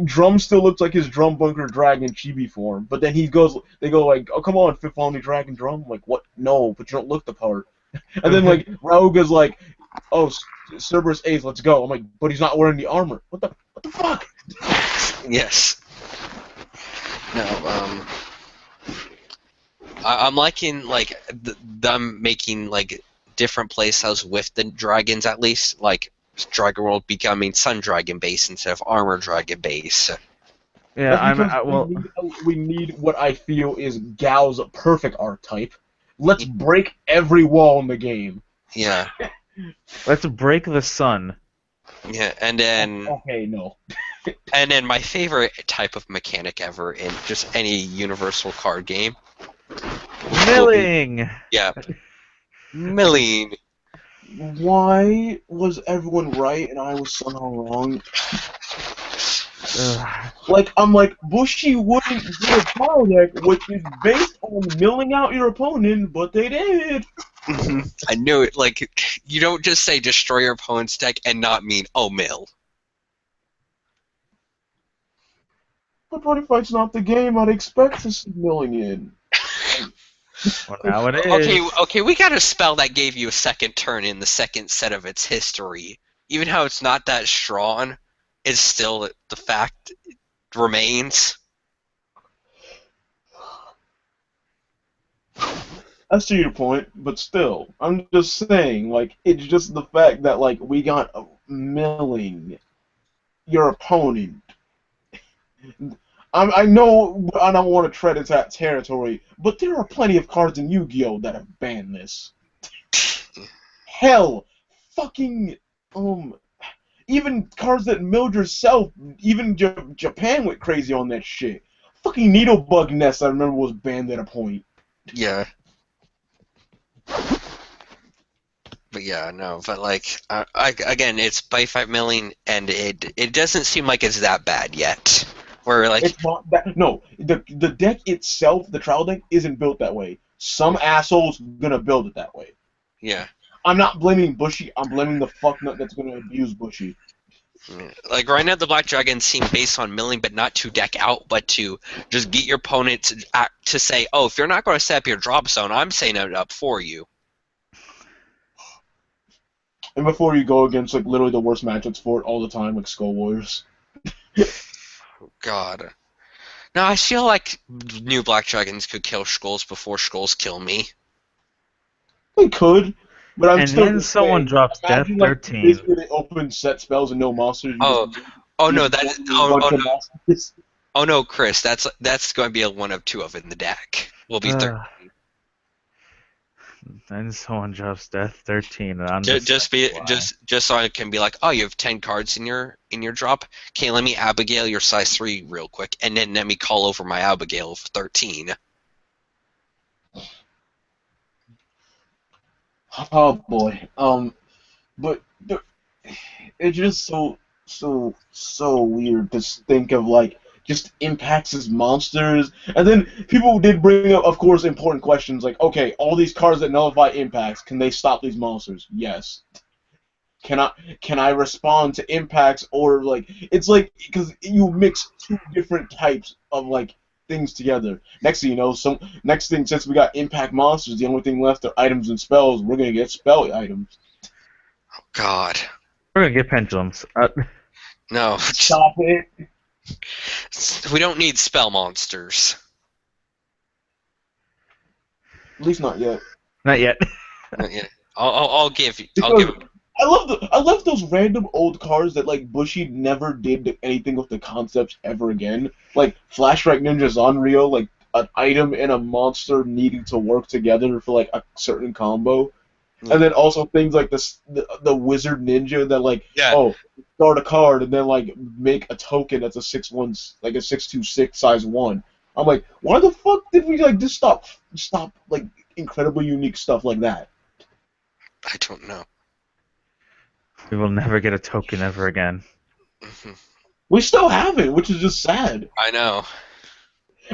Drum still looks like his Drum Bunker Dragon chibi form, but then they go like, oh come on, Fifth Omni Dragon Drum. I'm like, what? No, but you don't look the part. And then Rauga's like, oh, Cerberus Ace, let's go. I'm like, but he's not wearing the armor. What the fuck? Yes. No, I'm liking them making different playstyles with the dragons at least, like Dragon World becoming Sun Dragon base instead of Armor Dragon base. Yeah, we need what I feel is Gao's perfect archetype. Let's break every wall in the game. Yeah. Let's break the sun. Yeah, and then... Okay, no. And then my favorite type of mechanic ever in just any universal card game. Milling! Yeah. Milling. Why was everyone right and I was somehow wrong? I'm like, Bushi wouldn't do a power deck which is based on milling out your opponent, but they did. I knew it. You don't just say destroy your opponent's deck and not mean, oh, mill. But Buddyfight's not the game I'd expect to see milling in. Well, now it is. Okay, we got a spell that gave you a second turn in the second set of its history. Even how it's not that strong, it's still the fact remains. I see your point, but still, I'm just saying, it's just the fact that, we got milling your opponent. I know I don't want to tread into that territory, but there are plenty of cards in Yu-Gi-Oh! That have banned this. Hell, fucking even cards that milled yourself, even Japan went crazy on that shit. Fucking Needlebug Nest, I remember, was banned at a point. Yeah. But yeah, no, but like, again, it's buddyfight milling, and it doesn't seem like it's that bad yet. Where like, it's not that. No, the deck itself, the trial deck, isn't built that way. Some asshole's gonna build it that way. yeah. I'm not blaming Bushy. I'm blaming the fucknut that's gonna abuse Bushy. Like right now, the Black Dragons seem based on milling, but not to deck out, but to just get your opponent to say, oh, if you're not going to set up your drop zone, I'm setting it up for you. And before you go against like literally the worst matchups for it all the time, like Skull Warriors. Oh, God. Now I feel like new Black Dragons could kill Skulls before Skulls kill me. They could, but I'm and still. then someone drops Death 13. Basically, they open set spells and no monsters. Oh no, oh no, Chris, that's going to be a one of two of in the deck. Will be 13. Then someone drops Death 13, and I'm just so I can be like, oh, you have 10 cards in your drop. Okay, let me Abigail your size 3 real quick, and then let me call over my Abigail for 13. Oh boy, but it's just so weird to think of like just impacts as monsters, and then people did bring up, of course, important questions like, okay, all these cards that nullify impacts, can they stop these monsters? Yes. Can I respond to impacts, or like it's like because you mix two different types of like things together. Next thing you know, since we got impact monsters, the only thing left are items and spells. We're gonna get spell items. Oh God. We're gonna get pendulums. No. Stop it. We don't need spell monsters. At least not yet. Not yet. Not yet. I'll give you. I love those random old cards that like Bushy never did anything with the concepts ever again. Like Flashback Ninja Zanryo, like an item and a monster needing to work together for like a certain combo. And then also things like the Wizard Ninja that like start a card and then like make a token that's a 6/1, like a 6/2/6 size 1. I'm like, why the fuck did we like just stop like incredibly unique stuff like that? I don't know. We will never get a token ever again. We still have it, which is just sad. I know.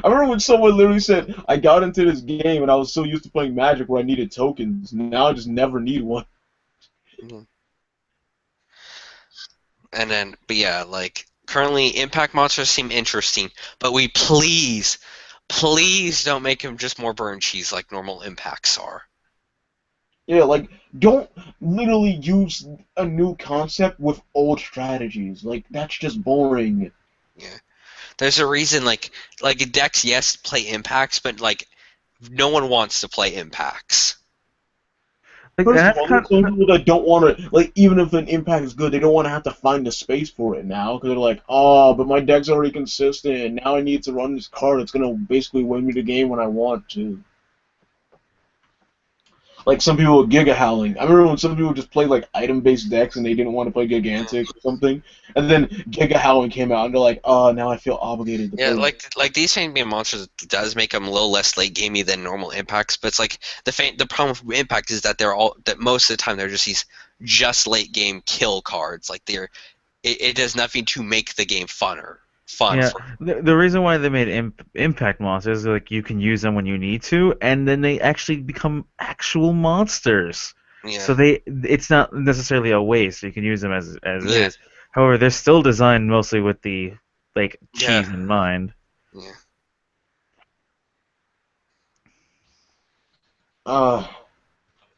I remember when someone literally said, I got into this game and I was so used to playing Magic where I needed tokens. Now I just never need one. And then, but yeah, like, currently impact monsters seem interesting, but we please don't make them just more burn cheese like normal impacts are. Yeah, like, don't literally use a new concept with old strategies. Like, that's just boring. Yeah. There's a reason, like decks, yes, play impacts, but, like, no one wants to play impacts. Like, first of all, there's some people that don't want to, like, even if an impact is good, they don't want to have to find the space for it now, because they're like, oh, but my deck's already consistent, now I need to run this card that's going to basically win me the game when I want to. Like some people with Giga Howling. I remember when some people just played like item-based decks and they didn't want to play Gigantic or something, and then Giga Howling came out and they're like, "Oh, now I feel obligated to play." Yeah, like these Fang monsters does make them a little less late gamey than normal impacts, but it's like the problem with impact is that that most of the time they're just these late game kill cards. Like it does nothing to make the game fun. Yeah, the reason why they made impact monsters is like you can use them when you need to, and then they actually become actual monsters. Yeah. So it's not necessarily a waste. You can use them as it is. However, they're still designed mostly with the like cheese in mind. Yeah.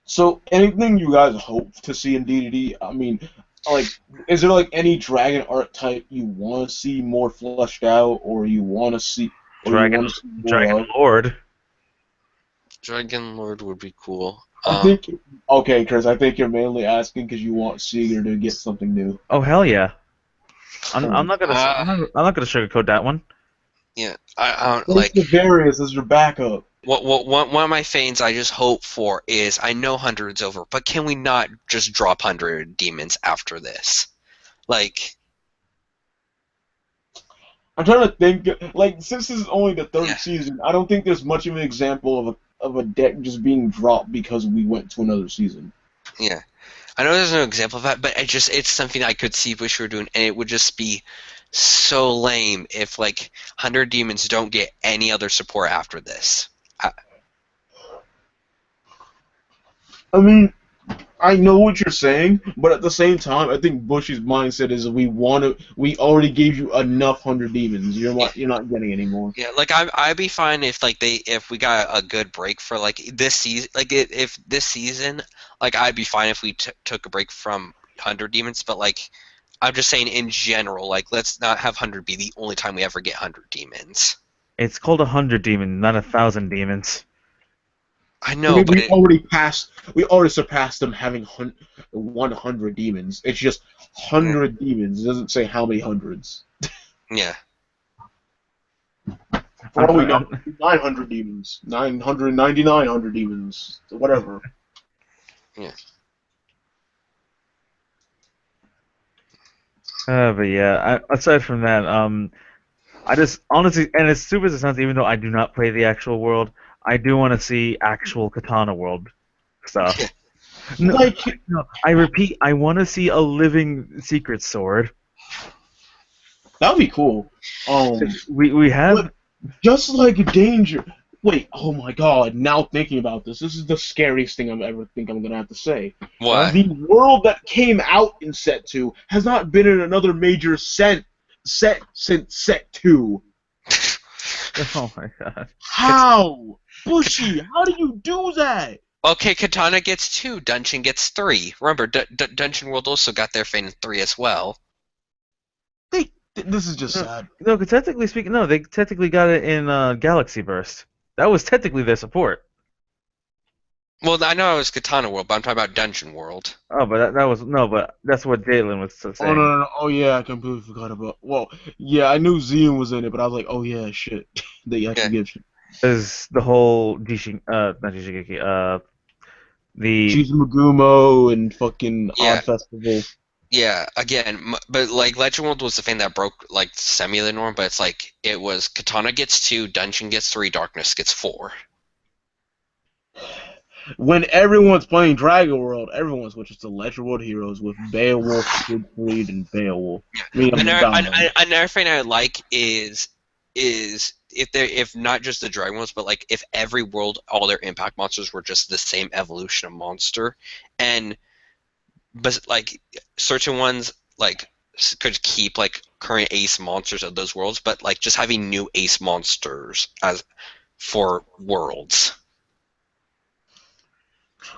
So anything you guys hope to see in DDD? I mean, like, is there like any dragon archetype you want to see more fleshed out, or you want to see Dragon Lord? Dragon Lord would be cool. Okay, Chris, I think you're mainly asking because you want Seeger to get something new. Oh hell yeah! I'm not gonna sugarcoat that one. Yeah, I don't like. Various as your backup. One of my things I just hope for is I know 100's over, but can we not just drop 100 demons after this? Like, I'm trying to think. Like, since this is only the third season, I don't think there's much of an example of a deck just being dropped because we went to another season. Yeah, I know there's no example of that, but it's something I could see wish we were doing, and it would just be so lame if like 100 demons don't get any other support after this. I mean, I know what you're saying, but at the same time, I think Bushy's mindset is we already gave you enough 100 demons. You're not getting any more. Yeah, like I'd be fine if we got a good break for like this season, like if this season, like I'd be fine if we took a break from 100 demons, but like I'm just saying in general, like let's not have 100 be the only time we ever get 100 demons. It's called 100 demons, not 1,000 demons. I know, but we already surpassed them having 100 demons. It's just 100 demons. It doesn't say how many hundreds. Yeah. Or we got 900 demons, 999 demons, whatever. Yeah. But yeah, aside from that, I just honestly, and as stupid as it sounds, even though I do not play the actual world, I do want to see actual Katana World stuff. No, I repeat, I want to see a living secret sword. That would be cool. We have just like Danger. Wait, oh my God! Now thinking about this is the scariest thing I'm gonna have to say. What? The world that came out in Set 2 has not been in another major set since Set 2. Oh my God! How? Bushy, how do you do that? Okay, Katana gets 2, Dungeon gets 3. Remember, Dungeon World also got their fate in 3 as well. This is just sad. No, because technically speaking, no, they technically got it in Galaxy Burst. That was technically their support. Well, I know it was Katana World, but I'm talking about Dungeon World. Oh, but but that's what Jalen was saying. Oh no! Oh yeah, I completely forgot about. Well, yeah, I knew Zion was in it, but I was like, oh yeah, shit. They actually give shit. There's the whole not Jishigeki, the Magumo and fucking Odd Festival. Yeah, again, but like Legend World was the thing that broke like semi the norm, but it's like it was Katana gets 2, Dungeon gets 3, Darkness gets 4. When everyone's playing Dragon World, everyone switches to Legend World Heroes with Beowulf, Siegfried, and Beowulf. Another thing I like is if not just the Dragon Worlds, but like if every world, all their impact monsters were just the same evolution of monster, but like certain ones like could keep like current ace monsters of those worlds, but like just having new ace monsters as for worlds.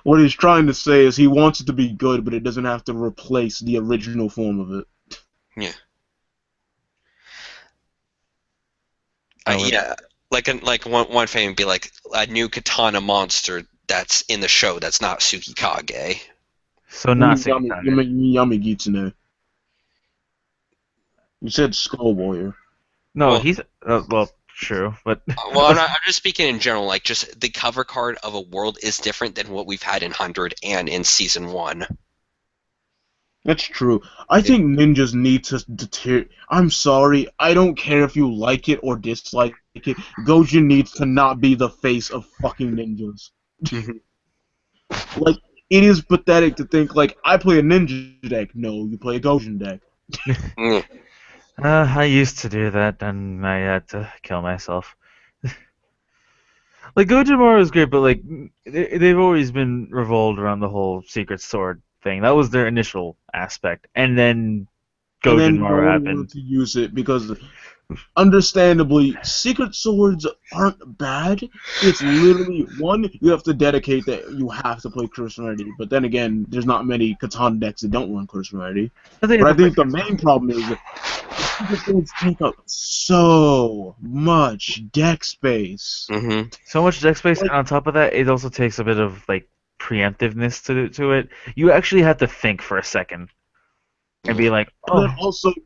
What he's trying to say is he wants it to be good, but it doesn't have to replace the original form of it. Yeah. Yeah. Like one thing would be like a new Katana monster that's in the show that's not Tsukikage. So not Tsukikage. You mean Yamagitsune. You said Skull Warrior. No, he's well, true, but well, I'm just speaking in general. Like, just the cover card of a world is different than what we've had in 100 and in Season 1. That's true. I think ninjas need to deter. I'm sorry. I don't care if you like it or dislike it. Gojo needs to not be the face of fucking ninjas. Like, it is pathetic to think, like, I play a ninja deck. No, you play a Gojo deck. I used to do that, and I had to kill myself. Like, Gojo is great, but, like, they've always been revolved around the whole Secret Sword thing. That was their initial aspect. And then Gojo happened. To use it because, understandably, Secret Swords aren't bad. It's literally, one, you have to dedicate that you have to play Curse Rarity. But then again, there's not many Katana decks that don't run Curse Rarity. But I think the main problem is that Secret Swords take up so much deck space. So much deck space, and on top of that, it also takes a bit of, like, preemptiveness to it. You actually have to think for a second. And be like, oh. And then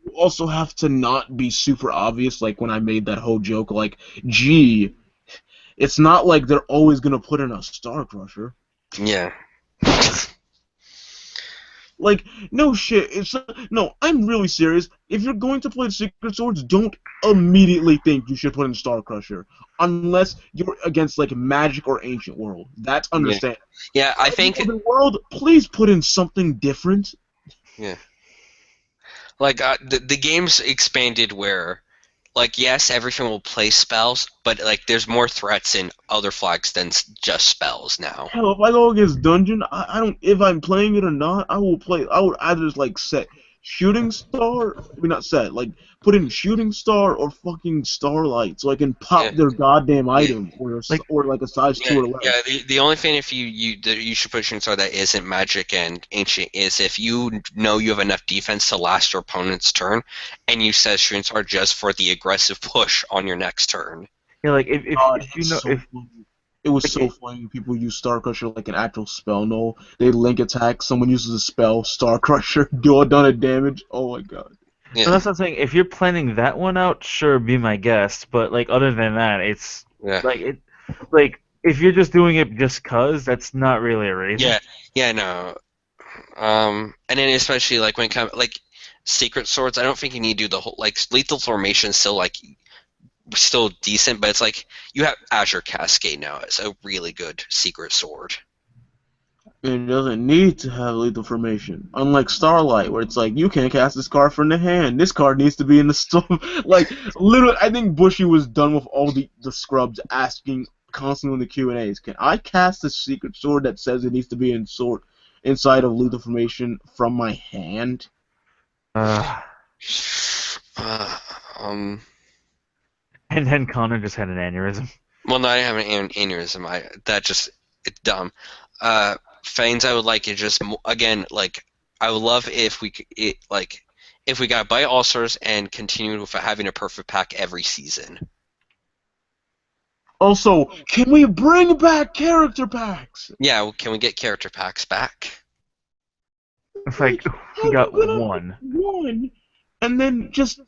you also have to not be super obvious, like when I made that whole joke, like, gee, It's not like they're always gonna put in a Star Crusher. Yeah. Like, no shit. No. I'm really serious. If you're going to play Secret Swords, don't immediately think you should put in Star Crusher, unless you're against like Magic or Ancient World. That's understandable. Yeah, I think the world. Please put in something different. Yeah. Like the game's expanded where, like, yes, everything will play spells, but like there's more threats in other flags than just spells now. Hell, if I go against Dungeon, I don't. If I'm playing it or not, I will play. I would either just like set Shooting Star. I mean, not set. Like put in Shooting Star or fucking Starlight, so I can pop their goddamn item or like a size 2 or less. Yeah. The only thing if you should put Shooting Star that isn't Magic and Ancient is if you know you have enough defense to last your opponent's turn, and you set Shooting Star just for the aggressive push on your next turn. Yeah, like if you know if. It was so funny. People use Star Crusher like an actual spell. No, they link attack. Someone uses a spell, Star Crusher, do a ton of damage. Oh my god. Yeah. So that's what I'm saying. If you're planning that one out, sure, be my guest. But like other than that, it's like if you're just doing it just cause, that's not really a reason. Yeah, no. And then especially like when it comes like Secret Swords, I don't think you need to do the whole like Lethal Formation still decent, but it's like you have Azure Cascade now. It's a really good secret sword. It doesn't need to have Lethal Formation. Unlike Starlight, where it's like, you can't cast this card from the hand. This card needs to be in the store. Like, literally, I think Bushy was done with all the scrubs asking constantly in the Q&As, can I cast a secret sword that says it needs to be inside of Lethal Formation from my hand? And then Connor just had an aneurysm. Well, no, I didn't have an aneurysm. It's dumb. Fanes, I would like it just again. Like, I would love if we got Bite All-Stars and continued with having a perfect pack every season. Also, can we bring back character packs? Yeah, well, can we get character packs back? It's like we got one, and then just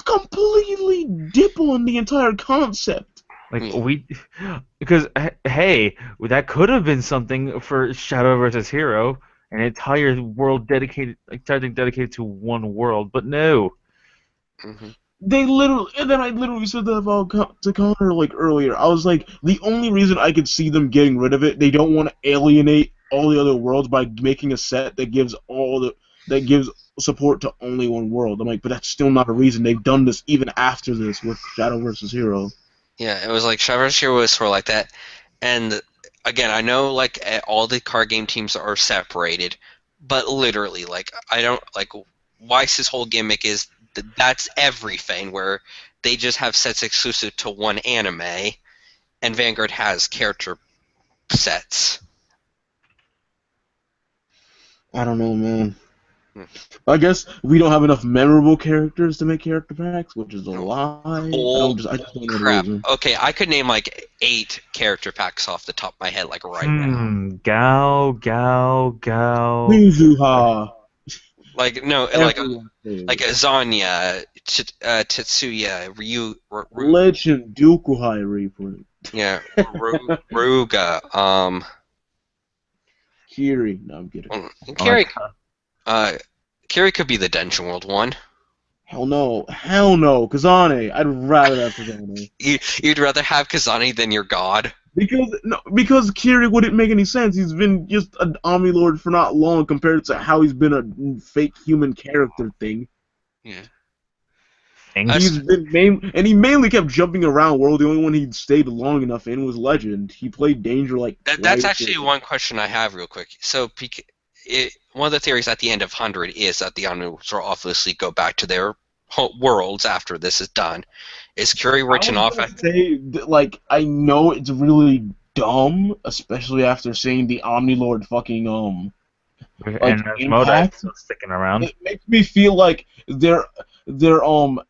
completely dip on the entire concept. Like because hey, that could have been something for Shadow versus Hero, an entire world dedicated to one world, but no. Mm-hmm. And then I literally said that about to Connor like earlier. I was like, the only reason I could see them getting rid of it, they don't want to alienate all the other worlds by making a set that gives support to only one world. I'm like, but that's still not a reason. They've done this even after this with Shadow versus Hero. Yeah, it was like Shadow vs. Hero was sort of like that. And again, I know like all the card game teams are separated, but literally, like I don't like Weiss's whole gimmick is that's everything where they just have sets exclusive to one anime, and Vanguard has character sets. I don't know, man. I guess we don't have enough memorable characters to make character packs, which is a lie. I just don't know crap. the reason. Okay, I could name like 8 character packs off the top of my head, like right now. Gao. Mizuha. Like no, like Azanya, Tetsuya, Ryu. Legend Dukuhai reprint. Yeah, Ruga. Kiri. No, I'm kidding. Kiri could be the Dungeon World one. Hell no. Kazane. I'd rather have Kazane. You'd rather have Kazane than your god? Because Kiri wouldn't make any sense. He's been just an Omnilord for not long compared to how he's been a fake human character thing. Yeah. He mainly kept jumping around world. The only one he stayed long enough in was Legend. He played Danger like that's actually one question I have real quick. So one of the theories at the end of 100 is that the Omnilords will obviously go back to their worlds after this is done. Is Kiri written off? I know it's really dumb, especially after seeing the Omnilord fucking impact sticking around. It makes me feel like their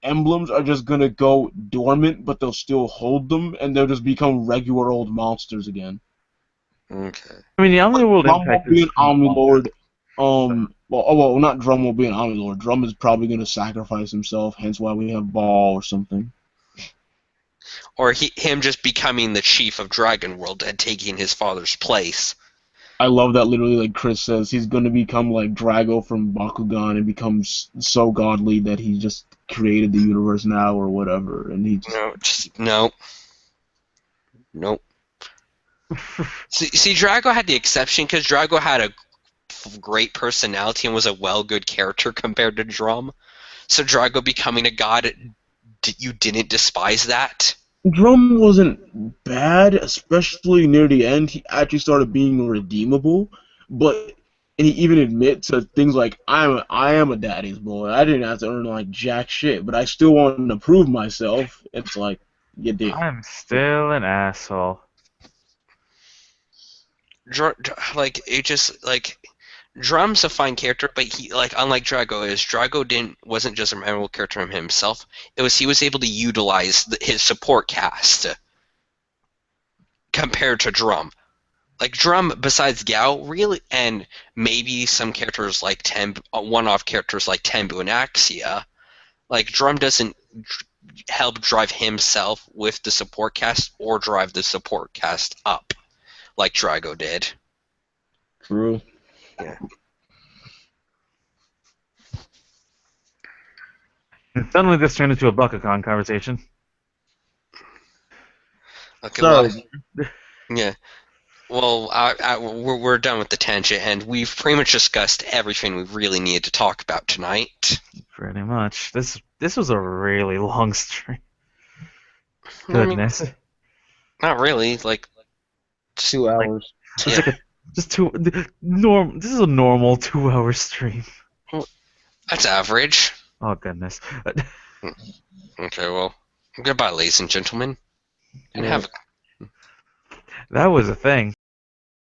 emblems are just gonna go dormant, but they'll still hold them, and they'll just become regular old monsters again. Okay. I mean, the Omnilord Drum impact will be an Omnilord. Well, not Drum will be an Omnilord. Drum is probably gonna sacrifice himself, hence why we have Ball or something. Or him just becoming the chief of Dragon World and taking his father's place. I love that literally, like Chris says, he's going to become like Drago from Bakugan and becomes so godly that he just created the universe now or whatever. And he just... No. Nope. See, Drago had the exception because Drago had a great personality and was a good character compared to Drum. So Drago becoming a god, you didn't despise that? Drum wasn't bad, especially near the end. He actually started being redeemable, and he even admits to things like, I am a daddy's boy. I didn't have to earn like jack shit, but I still wanted to prove myself. It's like, you did. I'm still an asshole. Drum's a fine character, but he, unlike Drago wasn't just a memorable character in himself. He was able to utilize his support cast compared to Drum. Like Drum, besides Gao, really, and maybe some characters like one-off characters like Tenbu and Axia, like Drum doesn't help drive himself with the support cast or drive the support cast up like Drago did. True. Yeah. And suddenly this turned into a Bakugan conversation. Okay, well, yeah. Well, we're done with the tangent, and we've pretty much discussed everything we really needed to talk about tonight. Pretty much. This was a really long stream. Goodness. I mean, not really. Like 2 hours. Yeah. This is a normal 2-hour stream. That's average. Oh goodness. Okay, well, goodbye, ladies and gentlemen, and have. That was a thing.